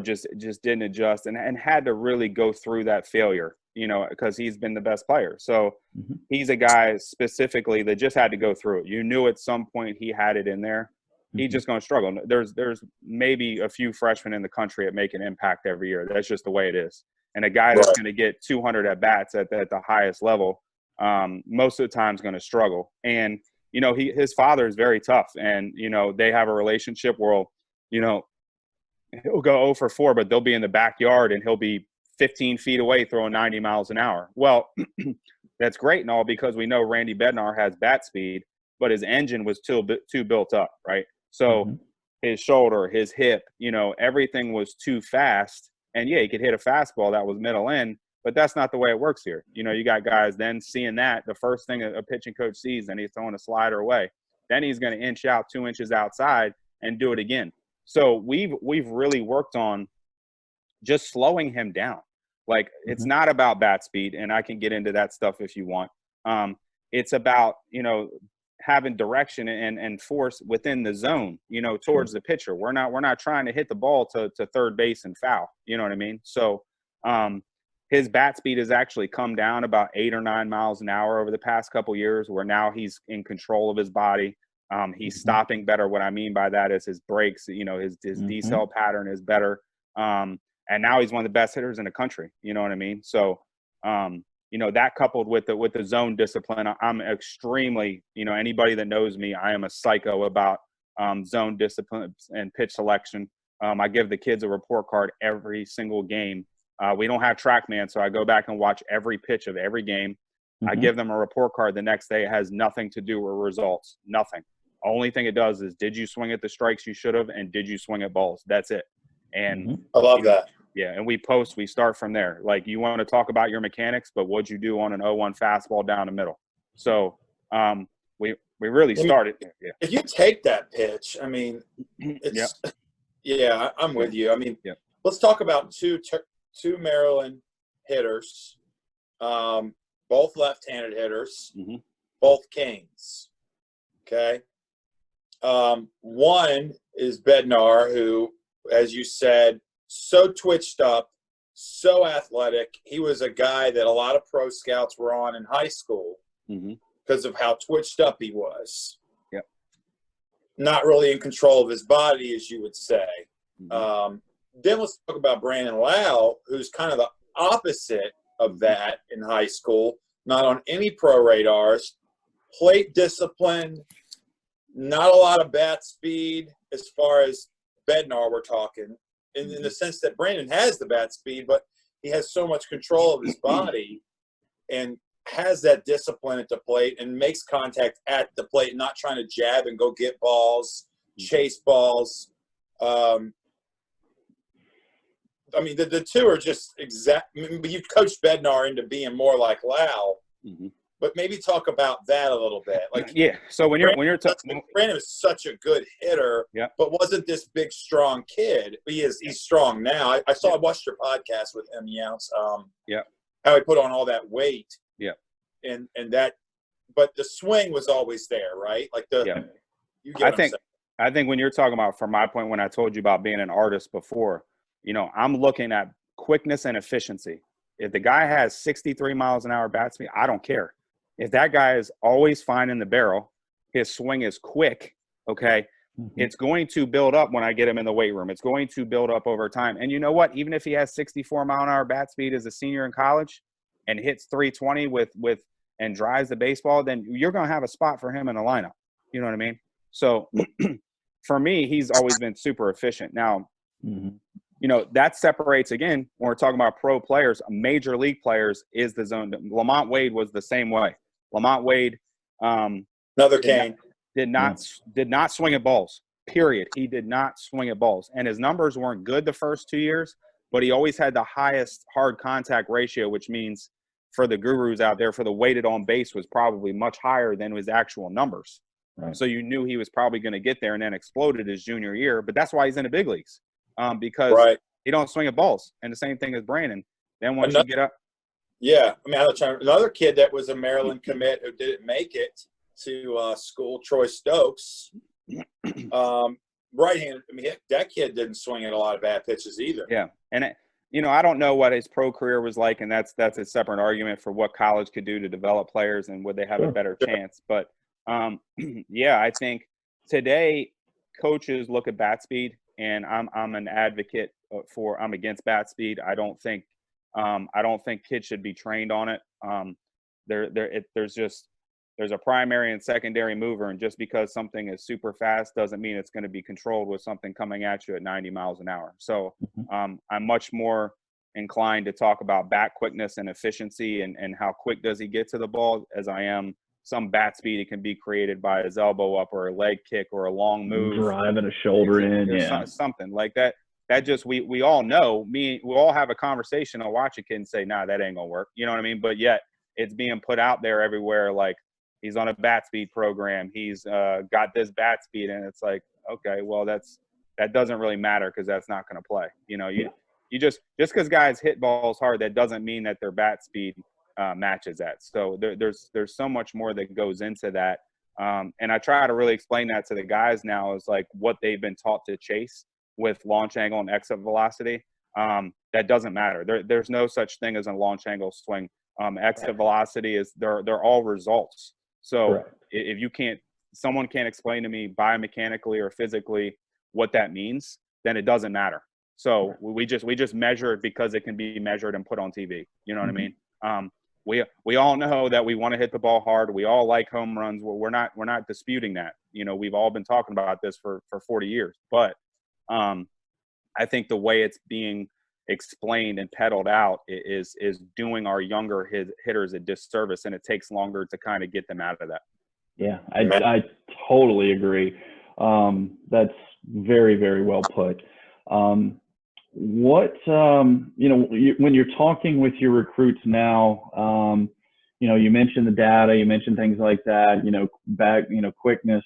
Just didn't adjust and had to really go through that failure, because he's been the best player. So he's a guy specifically that just had to go through it. You knew at some point he had it in there. He's just going to struggle. There's maybe a few freshmen in the country that make an impact every year. That's just the way it is. And a guy that's going to get 200 at bats at the highest level, most of the time is going to struggle. And, his father is very tough, and, they have a relationship where, he'll go 0 for 4, but they'll be in the backyard and he'll be 15 feet away throwing 90 miles an hour. Well, that's great and all because we know Randy Bednar has bat speed, but his engine was too built up, right? So his shoulder, his hip, everything was too fast. And yeah, he could hit a fastball that was middle in, but that's not the way it works here. You got guys then seeing that, the first thing a pitching coach sees, and he's throwing a slider away. Then he's going to inch out 2 inches outside and do it again. So we've really worked on just slowing him down. Like, it's not about bat speed, and I can get into that stuff if you want. It's about, having direction and force within the zone, towards the pitcher. We're not trying to hit the ball to third base and foul. You know what I mean? So his bat speed has actually come down about 8 or 9 miles an hour over the past couple years, where now he's in control of his body. He's stopping better. What I mean by that is his breaks, his decel pattern is better. And now he's one of the best hitters in the country. You know what I mean? So, that coupled with the zone discipline, I'm extremely, anybody that knows me, I am a psycho about zone discipline and pitch selection. I give the kids a report card every single game. We don't have TrackMan, so I go back and watch every pitch of every game. I give them a report card the next day. It has nothing to do with results. Nothing. Only thing it does is, did you swing at the strikes you should have, and did you swing at balls? That's it. And I love that. Yeah, and we start from there. Like, you want to talk about your mechanics, but what'd you do on an 0-1 fastball down the middle? So we really started. Yeah. If you take that pitch, I mean, it's I'm with you. I mean, let's talk about two Maryland hitters, both left-handed hitters, both Canes. Okay. One is Bednar, who, as you said, so twitched up, so athletic. He was a guy that a lot of pro scouts were on in high school because of how twitched up he was. Yep. Not really in control of his body, as you would say. Then let's talk about Brandon Lau, who's kind of the opposite of that in high school. Not on any pro radars. Plate discipline, not a lot of bat speed as far as Bednar we're talking. In the sense that Brandon has the bat speed, but he has so much control of his body and has that discipline at the plate and makes contact at the plate, not trying to jab and go get balls, chase balls. I mean, the two are just exact. I mean, you've coached Bednar into being more like Lau, but maybe talk about that a little bit. Like, So when you're talking, Brandon was such a good hitter, but wasn't this big, strong kid. He's strong now. I watched your podcast with him, Younts. How he put on all that weight. And that, but the swing was always there, right? Like you get I think when you're talking about, from my point, when I told you about being an artist before, I'm looking at quickness and efficiency. If the guy has 63 miles an hour bat speed, I don't care. If that guy is always finding the barrel, his swing is quick, okay, it's going to build up when I get him in the weight room. It's going to build up over time. And you know what? Even if he has 64 mile an hour bat speed as a senior in college and hits 320 with and drives the baseball, then you're going to have a spot for him in the lineup. You know what I mean? So for me, he's always been super efficient. Now, that separates, again, when we're talking about pro players, major league players, is the zone. Lamont Wade was the same way. Lamont Wade, another Kane, did not swing at balls. Period. He did not swing at balls, and his numbers weren't good the first 2 years, but he always had the highest hard contact ratio, which means for the gurus out there, for the weighted on base was probably much higher than his actual numbers. Right. So you knew he was probably going to get there, and then exploded his junior year. But that's why he's in the big leagues, because he don't swing at balls. And the same thing as Brandon. Then once you get up, Yeah, I mean, another kid that was a Maryland commit who didn't make it to school, Troy Stokes. Right-handed. I mean, that kid didn't swing at a lot of bad pitches either. Yeah, and I don't know what his pro career was like, and that's a separate argument for what college could do to develop players and would they have a better chance. But yeah, I think today coaches look at bat speed, and I'm an advocate I'm against bat speed. I don't think kids should be trained on it. There's a primary and secondary mover, and just because something is super fast doesn't mean it's going to be controlled with something coming at you at 90 miles an hour. So I'm much more inclined to talk about bat quickness and efficiency and how quick does he get to the ball as I am some bat speed it can be created by his elbow up or a leg kick or a long move. Driving a shoulder in, yeah. Something like that. That just, we all know, we all have a conversation. I'll watch a kid and say, nah, that ain't gonna work. You know what I mean? But yet it's being put out there everywhere. Like, he's on a bat speed program. He's got this bat speed, and it's like, okay, well, that doesn't really matter because that's not going to play. You just because guys hit balls hard, that doesn't mean that their bat speed matches that. So there's so much more that goes into that. And I try to really explain that to the guys now is like what they've been taught to chase with launch angle and exit velocity. That doesn't matter. There's no such thing as a launch angle swing. Exit velocity is they're all results. So if someone can't explain to me biomechanically or physically what that means, then it doesn't matter. So we just measure it because it can be measured and put on TV. You know what I mean? We all know that we want to hit the ball hard. We all like home runs. We're not disputing that. We've all been talking about this for 40 years. But I think the way it's being explained and peddled out is doing our younger hitters a disservice, and it takes longer to kind of get them out of that. Yeah, I totally agree. That's very, very well put. When you're talking with your recruits now, you mentioned the data, you mentioned things like that, quickness.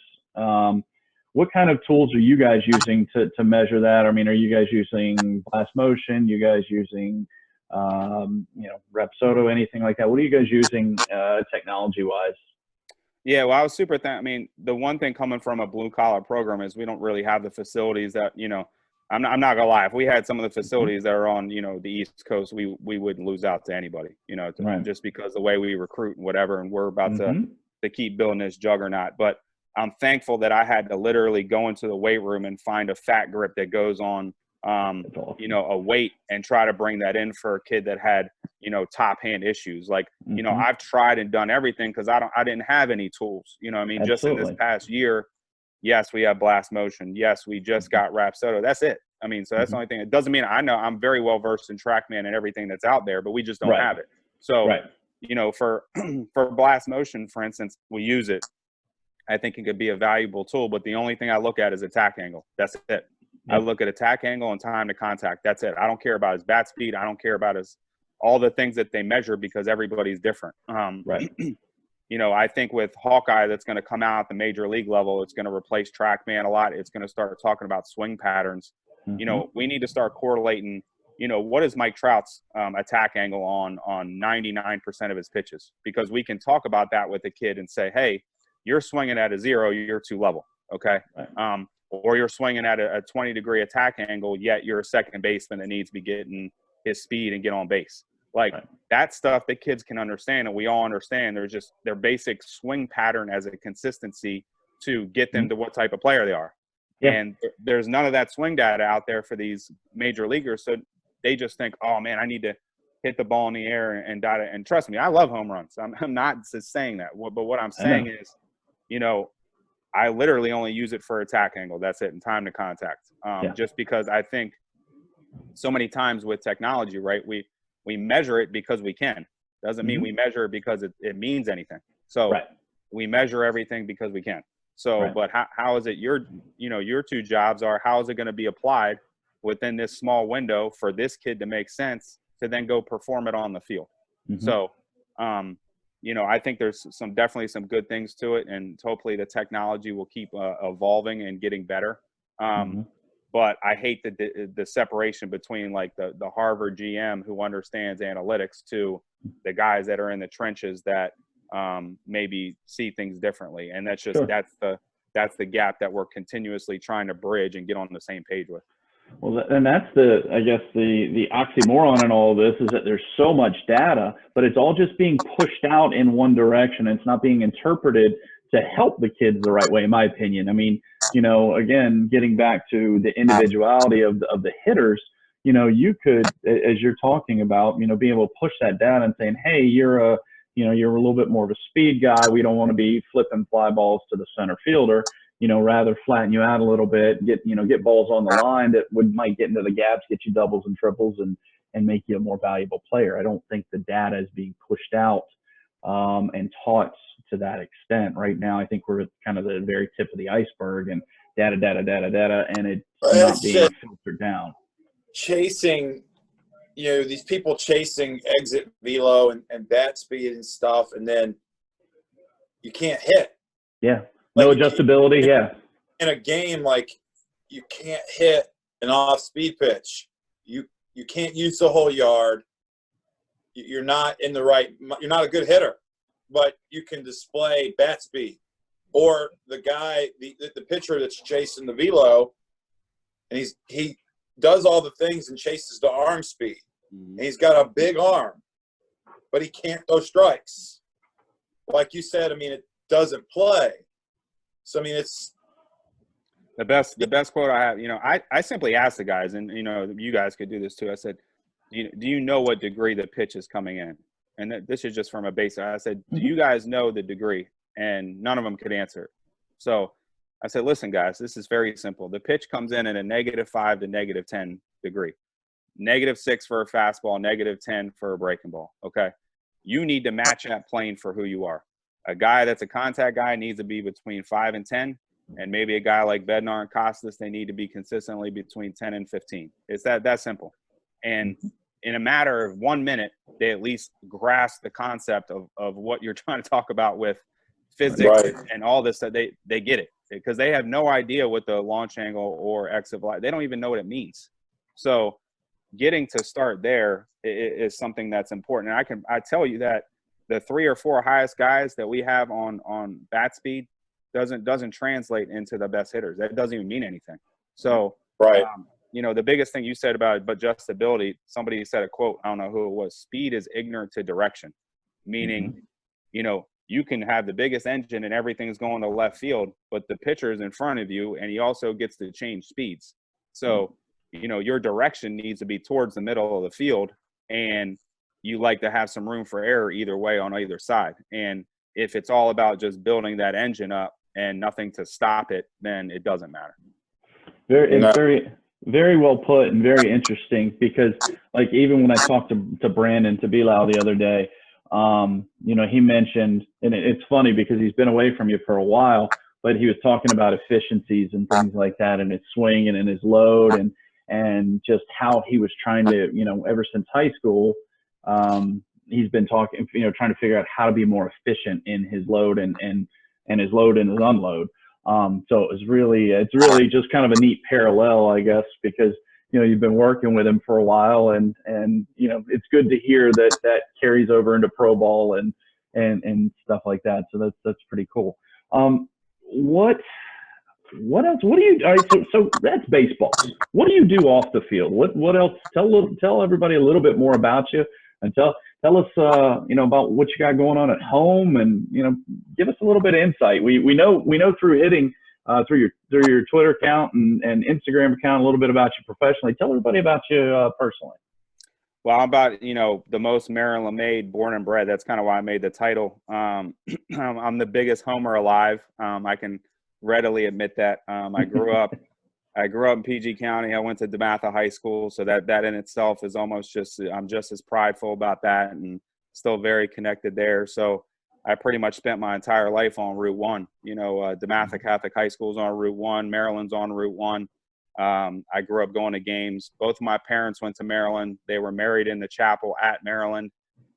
What kind of tools are you guys using to measure that? I mean, are you guys using blast motion? You guys using, Rapsodo, anything like that? What are you guys using technology-wise? Yeah, well, I was super I mean, the one thing coming from a blue-collar program is we don't really have the facilities that, I'm not going to lie. If we had some of the facilities that are on, the East Coast, we wouldn't lose out to anybody, just because the way we recruit and whatever, and we're about to keep building this juggernaut. But I'm thankful that I had to literally go into the weight room and find a fat grip that goes on, a weight and try to bring that in for a kid that had, top hand issues. Like, I've tried and done everything because I didn't have any tools, Absolutely. Just in this past year. Yes, we have blast motion. Yes, we just got Rapsodo. That's it. I mean, so that's the only thing. It doesn't mean I know I'm very well versed in TrackMan and everything that's out there, but we just don't have it. So, for blast motion, for instance, we use it. I think it could be a valuable tool, but the only thing I look at is attack angle. That's it. I look at attack angle and time to contact. That's it. I don't care about his bat speed. I don't care about all the things that they measure because everybody's different. I think with Hawkeye that's going to come out at the major league level, it's going to replace TrackMan a lot. It's going to start talking about swing patterns. We need to start correlating, what is Mike Trout's attack angle on 99% of his pitches? Because we can talk about that with a kid and say, hey, you're swinging at a 0, you're too level, okay? Or you're swinging at a 20-degree attack angle, yet you're a second baseman that needs to be getting his speed and get on base. That stuff that kids can understand, and we all understand. There's just their basic swing pattern as a consistency to get them to what type of player they are. And there's none of that swing data out there for these major leaguers, so they just think, oh, man, I need to hit the ball in the air and data. And trust me, I love home runs. I'm not just saying that. But what I'm saying is, I literally only use it for attack angle. That's it, and time to contact. Just because I think so many times with technology, right, we measure it because we can. Doesn't mean we measure it because it means anything. So we measure everything because we can. So, but how is it your two jobs are, how is it going to be applied within this small window for this kid to make sense to then go perform it on the field? So, I think there's definitely some good things to it, and hopefully the technology will keep evolving and getting better. But I hate the separation between like the Harvard GM who understands analytics to the guys that are in the trenches that maybe see things differently. And that's just, that's the gap that we're continuously trying to bridge and get on the same page with. Well, and that's I guess the oxymoron in all of this is that there's so much data, but it's all just being pushed out in one direction. It's not being interpreted to help the kids the right way, in my opinion. I mean, again, getting back to the individuality of the hitters, you could, as you're talking about, being able to push that down and saying, hey, you're a little bit more of a speed guy. We don't want to be flipping fly balls to the center fielder. Rather flatten you out a little bit, get balls on the line that might get into the gaps, get you doubles and triples, and make you a more valuable player. I don't think the data is being pushed out and taught to that extent right now. I think we're at kind of the very tip of the iceberg, and data, and it's not being filtered down. Chasing, these people chasing exit velo and bat speed and stuff, and then you can't hit. Yeah. No adjustability, In a game, like, you can't hit an off-speed pitch. You can't use the whole yard. You're not you're not a good hitter, but you can display bat speed. Or the guy, the pitcher that's chasing the velo, and he does all the things and chases the arm speed. And he's got a big arm, but he can't throw strikes. Like you said, I mean, it doesn't play. So, I mean, it's the best quote I have. I simply asked the guys, and you guys could do this too. I said, do you know what degree the pitch is coming in? And this is just from a base. I said, do you guys know the degree? And none of them could answer. So I said, listen, guys, this is very simple. The pitch comes in at a -5 to -10 degree. -6 for a fastball, -10 for a breaking ball. Okay. You need to match that plane for who you are. A guy that's a contact guy needs to be between 5 and 10, and maybe a guy like Bednar and Costas, they need to be consistently between 10 and 15. It's that simple. And in a matter of 1 minute, they at least grasp the concept of what you're trying to talk about with physics and all this. That they get it, because they have no idea what the launch angle or exit velocity. They don't even know what it means. So getting to start there is something that's important. And I tell you that the 3 or 4 highest guys that we have on bat speed doesn't translate into the best hitters. That doesn't even mean anything. So, the biggest thing you said about adjustability, somebody said a quote, I don't know who it was, speed is ignorant to direction, meaning, you can have the biggest engine and everything's going to left field, but the pitcher is in front of you and he also gets to change speeds. So, your direction needs to be towards the middle of the field, and you like to have some room for error either way on either side. And if it's all about just building that engine up and nothing to stop it, then it doesn't matter. Very, very well put and very interesting, because like even when I talked to Brandon, to Bilal the other day, he mentioned, and it's funny because he's been away from you for a while, but he was talking about efficiencies and things like that, and his swing and his load, and just how he was trying to, ever since high school, he's been talking, trying to figure out how to be more efficient in his load and his load and his unload. So it's really just kind of a neat parallel, I guess, because, you've been working with him for a while, and it's good to hear that carries over into pro ball and stuff like that. So that's pretty cool. What else? What do you? All right, so that's baseball. What do you do off the field? What else? Tell everybody a little bit more about you, and tell us about what you got going on at home, and give us a little bit of insight. We know through hitting through your Twitter account and Instagram account a little bit about you professionally. Tell everybody about you personally. Well, I'm about, the most Maryland made, born and bred. That's kind of why I made the title. I'm the biggest homer alive. I can readily admit that. I grew up in PG County. I went to DeMatha High School. So that in itself is almost I'm just as prideful about that, and still very connected there. So I pretty much spent my entire life on Route 1. DeMatha Catholic High School's on Route 1. Maryland's on Route 1. I grew up going to games. Both of my parents went to Maryland. They were married in the chapel at Maryland.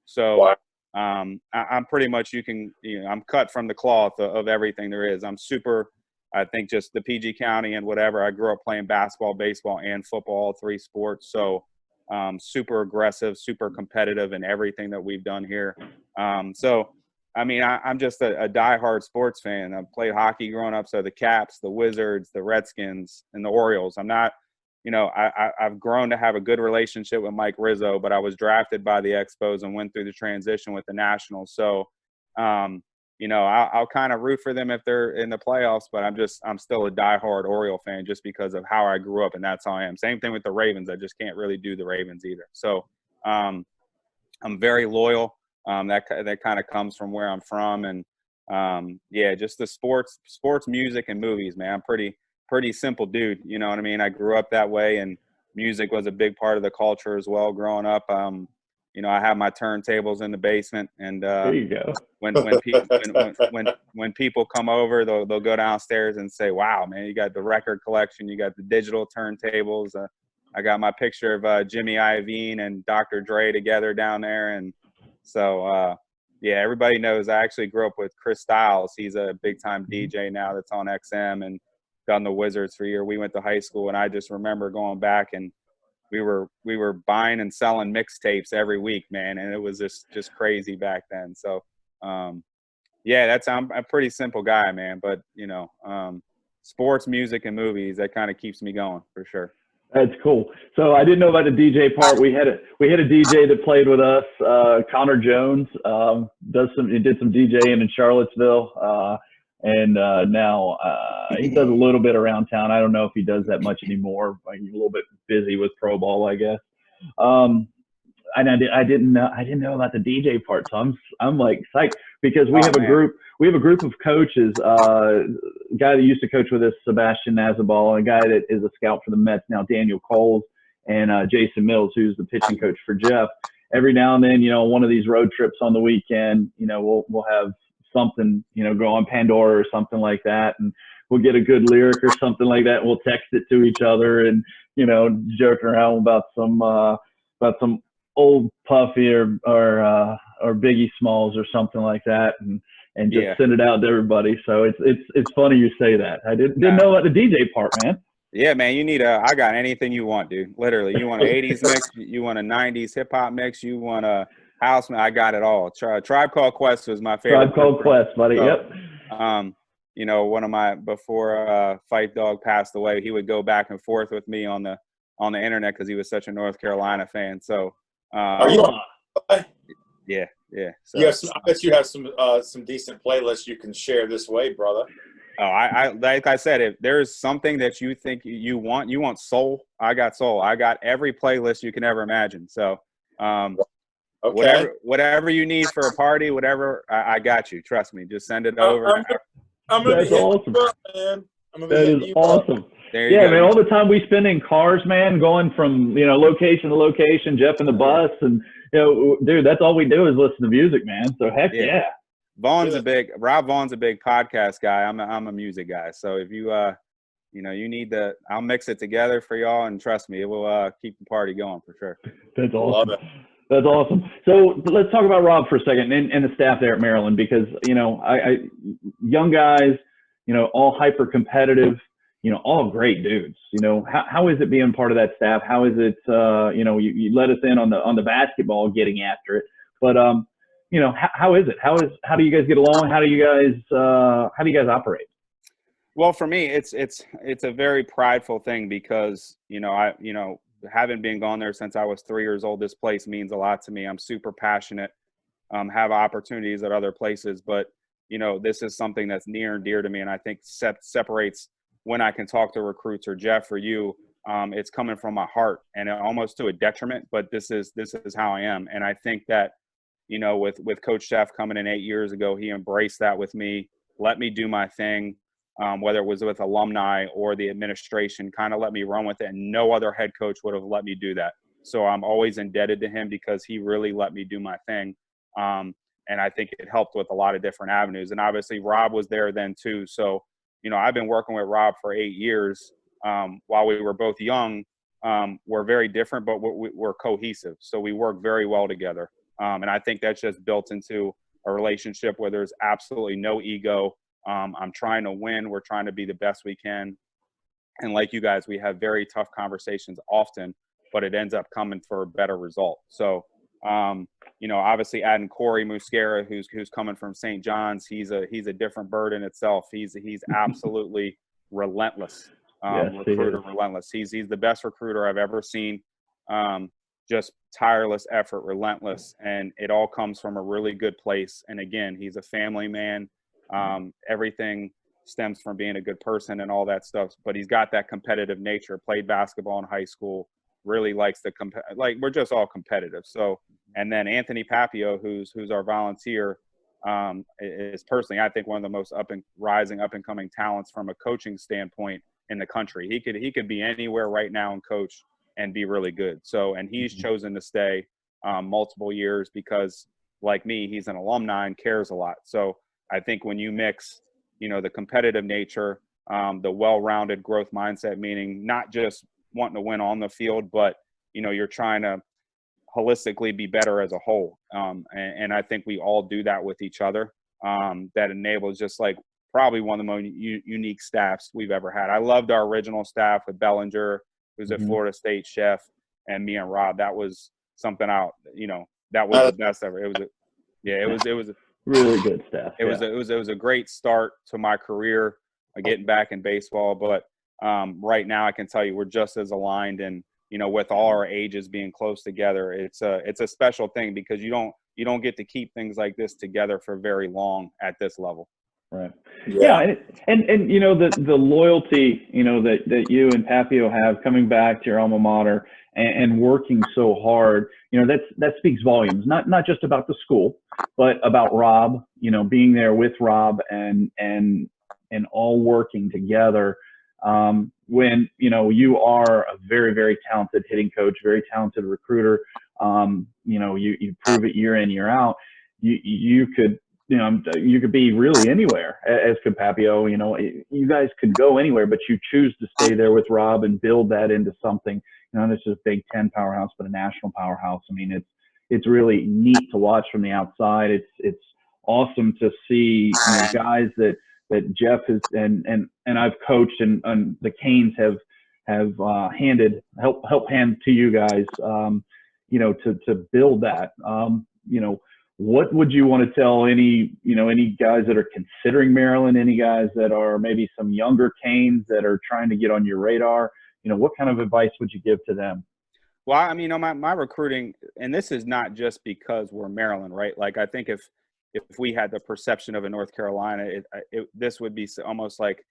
So I'm pretty much, I'm cut from the cloth of everything there is. I think just the PG County and whatever. I grew up playing basketball, baseball, and football, all 3 sports. So super aggressive, super competitive in everything that we've done here. So, I mean, I'm just a diehard sports fan. I played hockey growing up, so the Caps, the Wizards, the Redskins, and the Orioles. I'm not, I've grown to have a good relationship with Mike Rizzo, but I was drafted by the Expos and went through the transition with the Nationals. So, I'll kind of root for them if they're in the playoffs, but I'm still a diehard Oriole fan just because of how I grew up, and that's how I am. Same thing with the Ravens. I just can't really do the Ravens either. So, I'm very loyal. That kind of comes from where I'm from, and just the sports, music, and movies, man. I'm pretty simple dude. You know what I mean? I grew up that way, and music was a big part of the culture as well. Growing up, I have my turntables in the basement, and There you go. when people come over, they'll go downstairs and say, "Wow, man, you got the record collection, you got the digital turntables." I got my picture of Jimmy Iovine and Dr. Dre together down there. And so, everybody knows I actually grew up with Chris Styles. He's a big-time DJ now that's on XM and done the Wizards for a year. We went to high school, and I just remember going back, and we were buying and selling mixtapes every week, man, and it was just crazy back then. So, I'm a pretty simple guy, man, but, sports, music, and movies, that kind of keeps me going for sure. That's cool. So I didn't know about the DJ part. We had a DJ that played with us, Connor Jones. He did some DJing in Charlottesville, and now he does a little bit around town. I don't know if he does that much anymore. He's a little bit busy with pro ball, I guess. And I didn't know about the DJ part, so I'm like psyched because we have a group of coaches. A guy that used to coach with us, Sebastian Nazabal, and a guy that is a scout for the Mets now, Daniel Coles, and Jason Mills, who's the pitching coach for Jeff. Every now and then, one of these road trips on the weekend, we'll have something, go on Pandora or something like that, and we'll get a good lyric or something like that. We'll text it to each other and joking around about some old Puffy or Biggie Smalls or something like that, and just send it out to everybody. So it's funny you say that. I didn't know about the DJ part, man. Yeah, man, I got anything you want, dude. Literally, you want an 80s mix, you want a 90s hip hop mix, you want a house mix, I got it all. Tribe Called Quest was my favorite. Tribe Called Quest, buddy. So, yep. One of my, before Fight Dog passed away, he would go back and forth with me on the internet because he was such a North Carolina fan. So, are you on? Yeah. So, I bet you have some decent playlists you can share this way, brother. Oh, I like I said, if there's something that you think you want soul, I got soul. I got every playlist you can ever imagine. So, okay. whatever you need for a party, whatever, I got you. Trust me. Just send it over. I'm gonna That's be awesome. up, man. That is awesome. There you go. Man, all the time we spend in cars, man, going from, location to location, Jeff in the bus, and, dude, that's all we do is listen to music, man. So heck yeah. Rob Vaughn's a big podcast guy. I'm a music guy. So if you, you need I'll mix it together for y'all, and trust me, it will keep the party going for sure. That's awesome. Love it. That's awesome. So let's talk about Rob for a second and the staff there at Maryland, because, young guys, all hyper competitive, all great dudes. How is it being part of that staff? How is it, you let us in on the basketball getting after it, but, how is it? How do you guys get along? How do you guys operate? Well, for me, it's a very prideful thing because, having been gone there since I was 3 years old, this place means a lot to me. I'm super passionate, have opportunities at other places, but, this is something that's near and dear to me. And I think separates when I can talk to recruits or Jeff or you, it's coming from my heart and almost to a detriment, but this is how I am. And I think that, with Coach Jeff coming in 8 years ago, he embraced that with me, let me do my thing. Whether it was with alumni or the administration, kind of let me run with it. And no other head coach would have let me do that. So I'm always indebted to him because he really let me do my thing. And I think it helped with a lot of different avenues. And obviously Rob was there then too. So, I've been working with Rob for 8 years. While we were both young, we're very different, but we're cohesive. So we work very well together. And I think that's just built into a relationship where there's absolutely no ego. I'm trying to win. We're trying to be the best we can. And like you guys, we have very tough conversations often, but it ends up coming for a better result. So, obviously adding Corey Muscara, who's coming from St. John's, he's a different bird in itself. He's absolutely relentless, Yes, recruiter, relentless. He's the best recruiter I've ever seen. Just tireless effort, relentless, and it all comes from a really good place. And again, he's a family man. Everything stems from being a good person and all that stuff, but he's got that competitive nature. Played basketball in high school, really likes to we're just all competitive. So, and then Anthony Papio, who's our volunteer, is personally, I think, one of the most up and coming talents from a coaching standpoint in the country. He could be anywhere right now and coach and be really good. So, and he's chosen to stay multiple years because, like me, he's an alumni and cares a lot. So I think when you mix, the competitive nature, the well-rounded growth mindset, meaning not just wanting to win on the field, but, you're trying to holistically be better as a whole. And I think we all do that with each other. That enables just like probably one of the most unique staffs we've ever had. I loved our original staff with Bellinger, who's a Florida State chef, and me and Rob. That was something that was the best ever. It was really good staff. It was a great start to my career, getting back in baseball. But right now, I can tell you we're just as aligned, and with all our ages being close together, it's a special thing because you don't get to keep things like this together for very long at this level. Right. Yeah. And the loyalty, that you and Papio have coming back to your alma mater and working so hard, that speaks volumes, not just about the school, but about Rob, being there with Rob and all working together. When, you are a very, very talented hitting coach, very talented recruiter, you prove it year in, year out, you could be really anywhere, as could Papio. You guys could go anywhere, but you choose to stay there with Rob and build that into something, not just a Big Ten powerhouse, but a national powerhouse. I mean, it's really neat to watch from the outside. It's awesome to see guys that Jeff has and I've coached and the Canes have help hand to you guys, to build that. What would you want to tell any guys that are considering Maryland, any guys that are maybe some younger Canes that are trying to get on your radar? What kind of advice would you give to them? Well, I mean, my recruiting, and this is not just because we're Maryland, right? Like, I think if we had the perception of a North Carolina, this would be almost like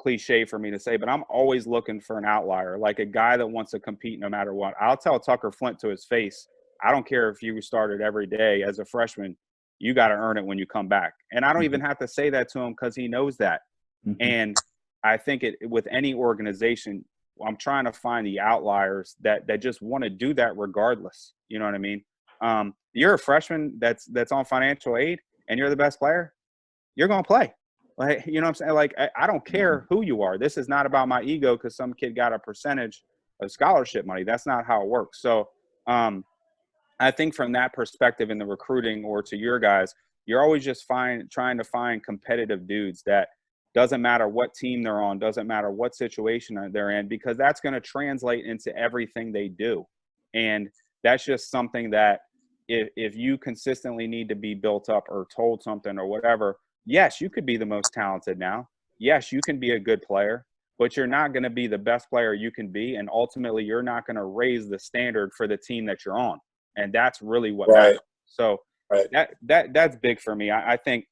cliche for me to say, but I'm always looking for an outlier, like a guy that wants to compete no matter what. I'll tell Tucker Flint to his face, I don't care if you started every day as a freshman, you got to earn it when you come back. And I don't even have to say that to him because he knows that. And I think with any organization, I'm trying to find the outliers that just want to do that regardless. You know what I mean? You're a freshman that's on financial aid and you're the best player, you're going to play. Like, you know what I'm saying? Like, I don't care who you are. This is not about my ego because some kid got a percentage of scholarship money. That's not how it works. So I think from that perspective in the recruiting, or to your guys, you're always just trying to find competitive dudes that doesn't matter what team they're on, doesn't matter what situation they're in, because that's going to translate into everything they do. And that's just something that if you consistently need to be built up or told something or whatever, yes, you could be the most talented now. Yes, you can be a good player, but you're not going to be the best player you can be. And ultimately, you're not going to raise the standard for the team that you're on. And that's really what matters. So that's big for me. I think,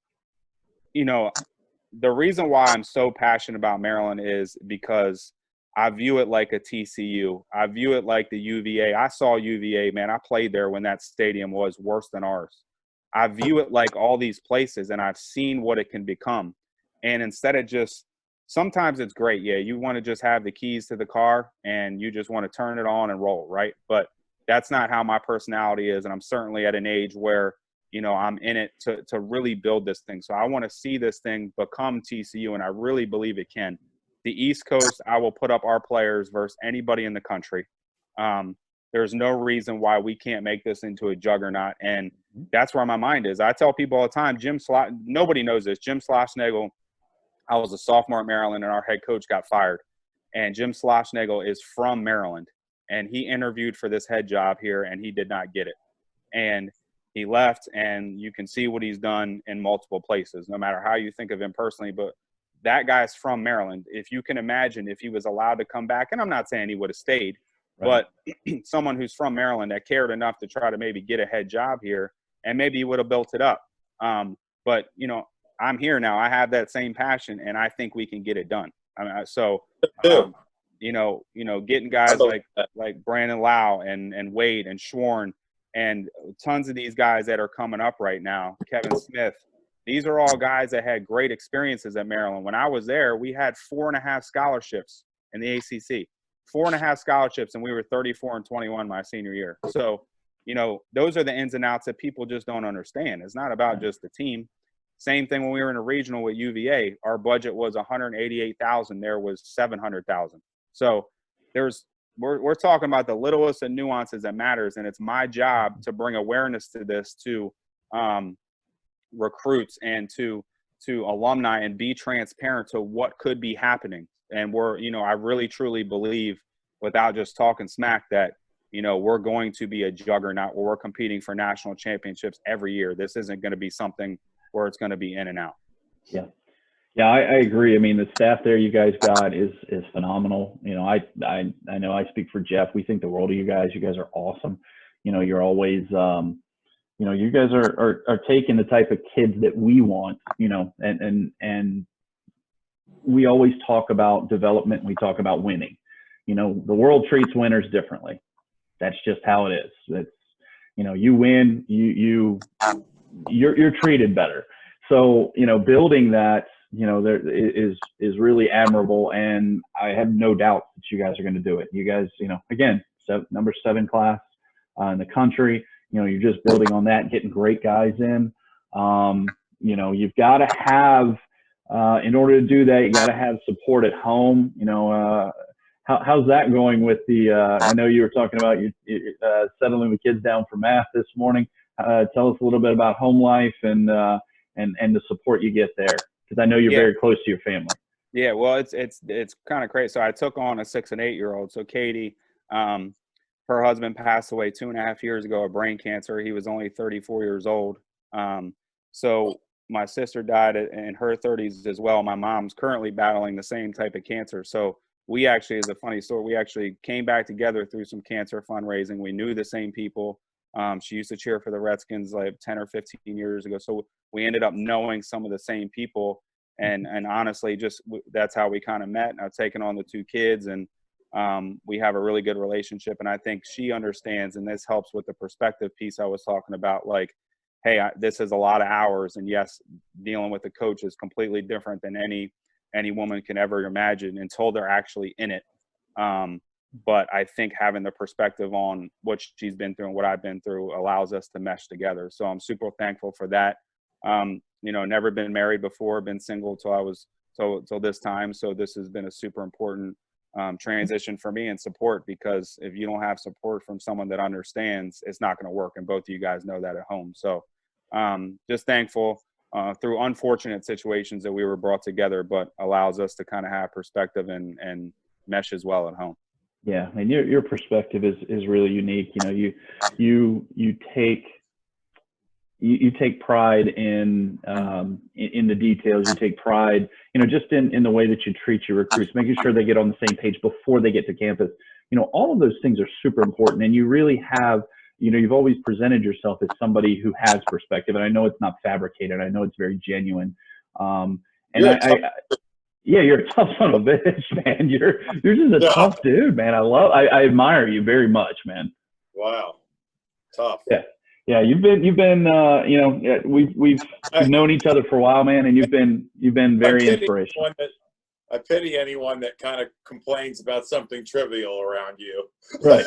the reason why I'm so passionate about Maryland is because I view it like a TCU. I view it like the UVA. I saw UVA, man. I played there when that stadium was worse than ours. I view it like all these places, and I've seen what it can become. And instead of just – sometimes it's great. Yeah, you want to just have the keys to the car and you just want to turn it on and roll, right? But that's not how my personality is, and I'm certainly at an age where – I'm in it to really build this thing. So I want to see this thing become TCU, and I really believe it can. The East Coast, I will put up our players versus anybody in the country. There's no reason why we can't make this into a juggernaut, and that's where my mind is. I tell people all the time, nobody knows this. Jim Schlossnagle, I was a sophomore at Maryland, and our head coach got fired. And Jim Schlossnagle is from Maryland. and he interviewed for this head job here, and he did not get it. And he left, and you can see what he's done in multiple places, no matter how you think of him personally. But that guy's from Maryland. If you can imagine if he was allowed to come back, and I'm not saying he would have stayed, Right. but someone who's from Maryland that cared enough to try to maybe get a head job here, and maybe he would have built it up. But, you know, I'm here now. I have that same passion, and I think we can get it done. I mean, you know, getting guys like Brandon Lau and Wade and Schwarn and tons of these guys that are coming up right now, Kevin Smith. These are all guys that had great experiences at Maryland. When I was there, we had 4.5 scholarships in the ACC, 4.5 scholarships, and we were 34-21 my senior year. So, you know, those are the ins and outs that people just don't understand. It's not about just the team. Same thing when we were in a regional with UVA. Our budget was $188,000. There was $700,000. So we're talking about the littlest of nuances that matters, and it's my job to bring awareness to this to recruits and to alumni and be transparent to what could be happening. And I really truly believe, without just talking smack, that, you know, we're going to be a juggernaut where we're competing for national championships every year. This isn't going to be something where it's going to be in and out. Yeah. Yeah, I agree. I mean, the staff there you guys got is phenomenal. You know, I know I speak for Jeff. We think the world of you guys. You guys are awesome. You know, you're always, you know, you guys are taking the type of kids that we want, you know, and we always talk about development. We talk about winning. You know, the world treats winners differently. That's just how it is. It's, you know, you win, you're treated better. So, you know, building that, you know, there is really admirable, and I have no doubt that you guys are going to do it. You guys, you know, again, number 7 class in the country. You know, you're just building on that, getting great guys in. You know, you've got to have, in order to do that, you got to have support at home. You know, how's that going with the? I know you were talking about you settling the kids down for math this morning. Tell us a little bit about home life and the support you get there, because I know you're very close to your family. Yeah, well, it's kind of crazy. So I took on a 6 and 8-year-old. So Katie, her husband passed away 2.5 years ago of brain cancer. He was only 34 years old. So my sister died in her 30s as well. My mom's currently battling the same type of cancer. So we actually, is a funny story, we actually came back together through some cancer fundraising. We knew the same people. She used to cheer for the Redskins like 10 or 15 years ago. So we ended up knowing some of the same people. And honestly, just that's how we kind of met. And I've taken on the 2 kids, and we have a really good relationship. And I think she understands, and this helps with the perspective piece I was talking about. Like, hey, this is a lot of hours. And yes, dealing with a coach is completely different than any woman can ever imagine until they're actually in it. But I think having the perspective on what she's been through and what I've been through allows us to mesh together. So I'm super thankful for that. You know, never been married before, been single till this time. So this has been a super important transition for me and support, because if you don't have support from someone that understands, it's not going to work. And both of you guys know that at home. So just thankful through unfortunate situations that we were brought together, but allows us to kind of have perspective and mesh as well at home. Yeah, and your perspective is really unique. You know, you take pride in the details. You take pride, you know, just in the way that you treat your recruits, making sure they get on the same page before they get to campus. You know, all of those things are super important, and you really have, you know, you've always presented yourself as somebody who has perspective, and I know it's not fabricated. I know it's very genuine. Yeah, you're a tough son of a bitch, man. You're just a tough dude, man. I admire you very much, man. Wow, tough. Yeah, yeah. You've been you know, we've known each other for a while, man, and you've been very inspirational. I pity anyone that kind of complains about something trivial around you. Right.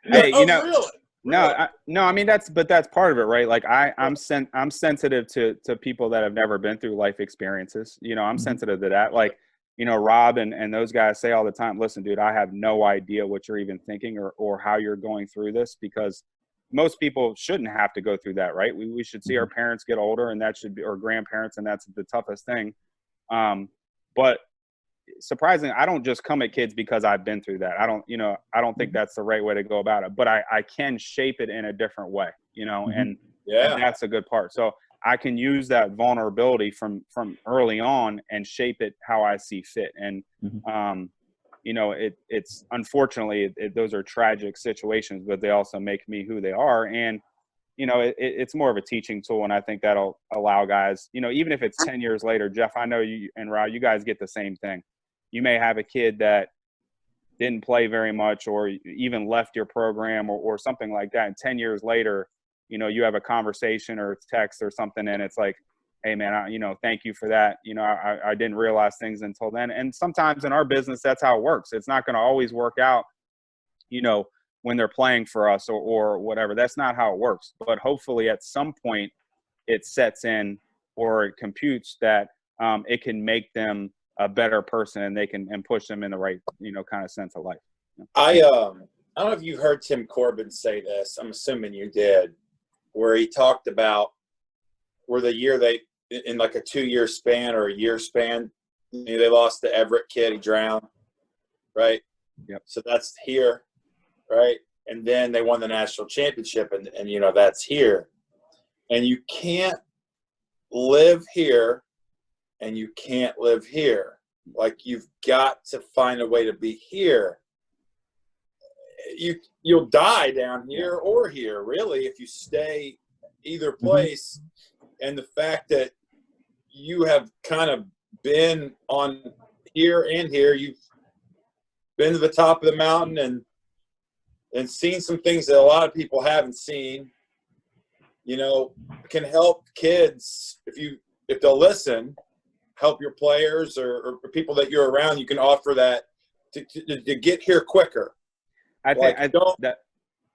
Hey, you know. Really? No, I mean, that's part of it, right? Like I'm sensitive to people that have never been through life experiences. You know, I'm sensitive to that. Like, you know, Rob and those guys say all the time, listen, dude, I have no idea what you're even thinking or how you're going through this, because most people shouldn't have to go through that, right? We should see our parents get older, and that should be, or grandparents, and that's the toughest thing. But surprisingly, I don't just come at kids because I've been through that. I don't think that's the right way to go about it, but I can shape it in a different way, and that's a good part. So I can use that vulnerability from early on and shape it how I see fit. And, it's unfortunately, those are tragic situations, but they also make me who they are. And, it's more of a teaching tool. And I think that'll allow guys, even if it's 10 years later, Jeff, I know you and Rob, you guys get the same thing. You may have a kid that didn't play very much or even left your program or something like that. And 10 years later, you have a conversation or text or something, and it's like, hey man, thank you for that. I didn't realize things until then. And sometimes in our business, that's how it works. It's not going to always work out, when they're playing for us or whatever. That's not how it works. But hopefully at some point it sets in or it computes that it can make them a better person and and push them in the right, kind of sense of life. I don't know if you've heard Tim Corbin say this. I'm assuming you did, where he talked about where the year they, in like a 2-year span or a year span, they lost the Everett kid, he drowned, right? Yep. So that's here, right? And then they won the national championship, and that's here. And you can't live here and you can't live here. Like, you've got to find a way to be here. You'll die down here or here, really, if you stay either place. And the fact that you have kind of been on here and here, you've been to the top of the mountain and seen some things that a lot of people haven't seen, can help kids if they'll listen, help your players or people that you're around. You can offer that to get here quicker. I think that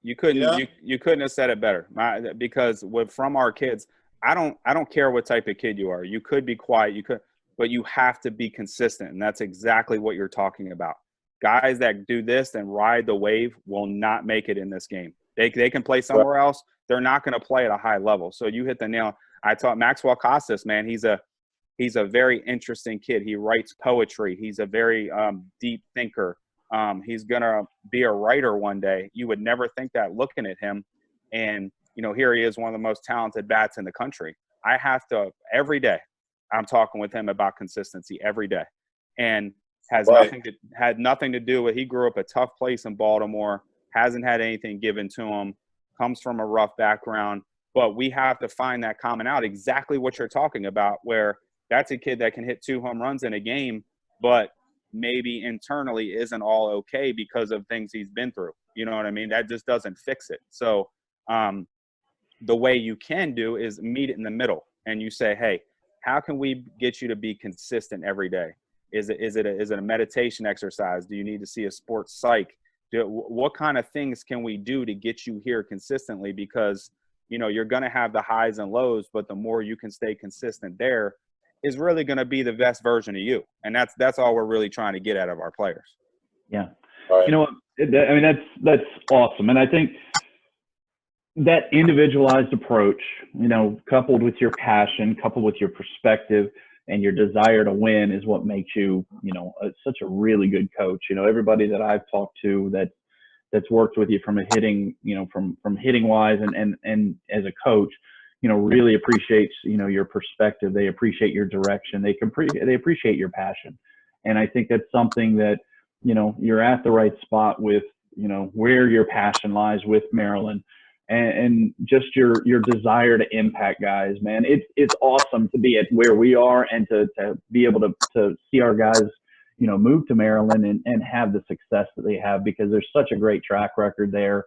you couldn't have said it better. Because from our kids, I don't care what type of kid you are. You could be quiet, but you have to be consistent, and that's exactly what you're talking about. Guys that do this and ride the wave will not make it in this game. They can play somewhere else. They're not going to play at a high level. So you hit the nail. I taught Maxwell Costas, man. He's a very interesting kid. He writes poetry. He's a very deep thinker. He's going to be a writer one day. You would never think that looking at him. And, here he is, one of the most talented bats in the country. I have to, every day, I'm talking with him about consistency every day. And had nothing to do with, he grew up a tough place in Baltimore, hasn't had anything given to him, comes from a rough background. But we have to find that commonality, exactly what you're talking about, where that's a kid that can hit 2 home runs in a game, but maybe internally isn't all okay because of things he's been through. You know what I mean? That just doesn't fix it. So the way you can do is meet it in the middle, and you say, hey, how can we get you to be consistent every day? Is it a meditation exercise? Do you need to see a sports psych? What kind of things can we do to get you here consistently? Because, you're going to have the highs and lows, but the more you can stay consistent there is really going to be the best version of you. And that's all we're really trying to get out of our players. Yeah. Right. You know what? I mean, that's awesome. And I think that individualized approach, coupled with your passion, coupled with your perspective and your desire to win is what makes you, such a really good coach. Everybody that I've talked to that's worked with you from a hitting, from hitting wise and as a coach, really appreciates, your perspective. They appreciate your direction. They appreciate your passion. And I think that's something that, you're at the right spot with, where your passion lies with Maryland. And just your desire to impact guys, man. It's awesome to be at where we are and to be able to see our guys, move to Maryland and have the success that they have, because there's such a great track record there.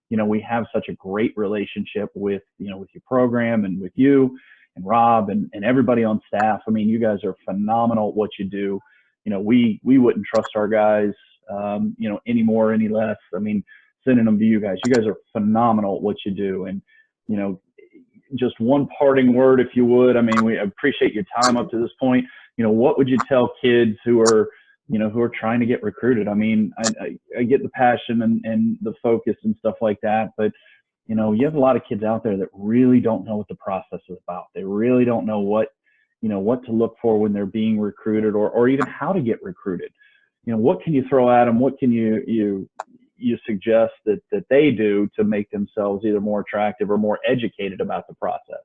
We have such a great relationship with your program and with you and Rob and everybody on staff. I mean, you guys are phenomenal at what you do. We wouldn't trust our guys, any more, any less. I mean, sending them to you guys. You guys are phenomenal at what you do. And, just one parting word, if you would. I mean, we appreciate your time up to this point. What would you tell kids who are trying to get recruited? I mean, I get the passion and the focus and stuff like that, but, you have a lot of kids out there that really don't know what the process is about. They really don't know what, what to look for when they're being recruited, or even how to get recruited. What can you throw at them? What can you suggest that they do to make themselves either more attractive or more educated about the process?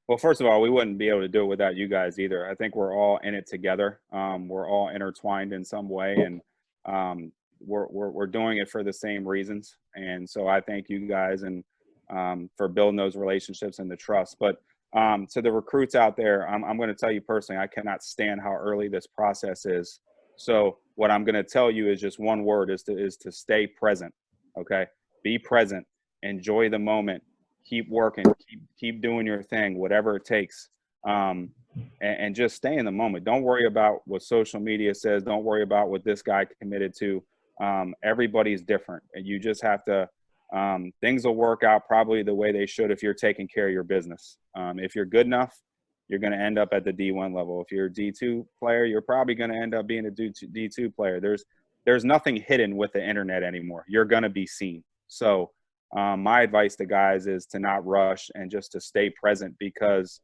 Well, first of all, we wouldn't be able to do it without you guys either. I think we're all in it together. We're all intertwined in some way, and we're doing it for the same reasons. And so I thank you guys and for building those relationships and the trust. But to the recruits out there, I'm going to tell you personally, I cannot stand how early this process is. So what I'm going to tell you is just one word: is to stay present. Okay, be present, enjoy the moment, keep working, keep doing your thing, whatever it takes, and just stay in the moment. Don't worry about what social media says. Don't worry about what this guy committed to. Everybody's different, and you just have to. Things will work out probably the way they should if you're taking care of your business. If you're good enough, you're going to end up at the D1 level. If you're a D2 player, you're probably going to end up being a D2 player. There's nothing hidden with the internet anymore. You're going to be seen. So my advice to guys is to not rush and just to stay present, because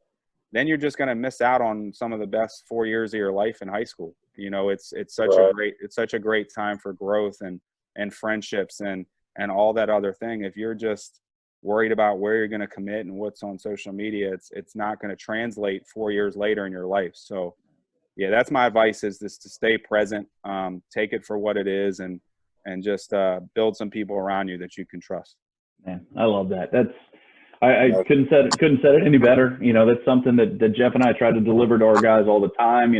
then you're just going to miss out on some of the best 4 years of your life in high school. It's such a great time for growth and friendships and all that other thing. If you're just worried about where you're going to commit and what's on social media, it's not going to translate 4 years later in your life. So yeah, that's my advice, is just to stay present, take it for what it is, and just build some people around you that you can trust. Man, I love that. I couldn't said it any better. That's something that Jeff and I try to deliver to our guys all the time.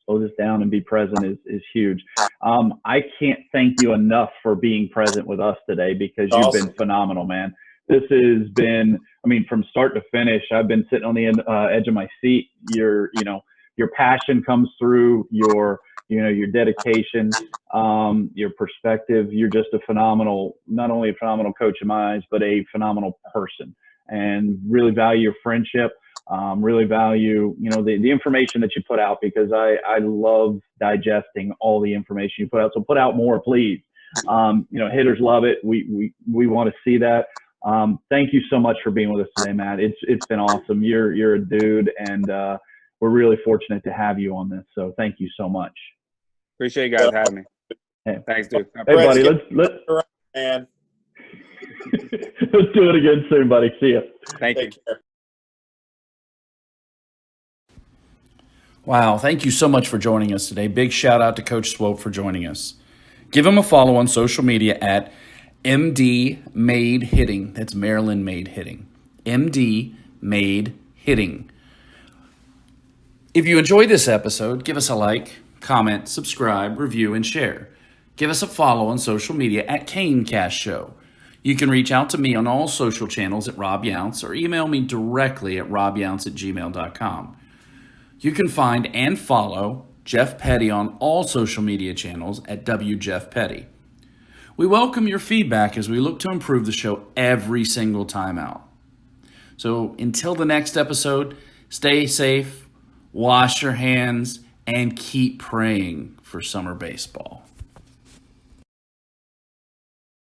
Slow this down and be present is huge. I can't thank you enough for being present with us today, because you've been phenomenal, man. This has been, from start to finish, I've been sitting on the edge of my seat. Your passion comes through, your dedication, your perspective. You're just not only a phenomenal coach in my eyes, but a phenomenal person, and really value your friendship. Really value, the information that you put out, because I love digesting all the information you put out. So put out more, please. Hitters love it. We want to see that. Thank you so much for being with us today, Matt. It's been awesome. You're a dude, and we're really fortunate to have you on this. So thank you so much. Appreciate you guys having me. Hey. Thanks, dude. Hey, buddy. Let's And let's do it again soon, buddy. See you. Thank you. take care. Wow, thank you so much for joining us today. Big shout out to Coach Swope for joining us. Give him a follow on social media at MD Made Hitting. That's Maryland Made Hitting. MD Made Hitting. If you enjoyed this episode, give us a like, comment, subscribe, review, and share. Give us a follow on social media at CaneCast Show. You can reach out to me on all social channels at Rob Younce, or email me directly at robyounce@gmail.com. You can find and follow Jeff Petty on all social media channels at WJeffPetty. We welcome your feedback as we look to improve the show every single time out. So until the next episode, stay safe, wash your hands, and keep praying for summer baseball.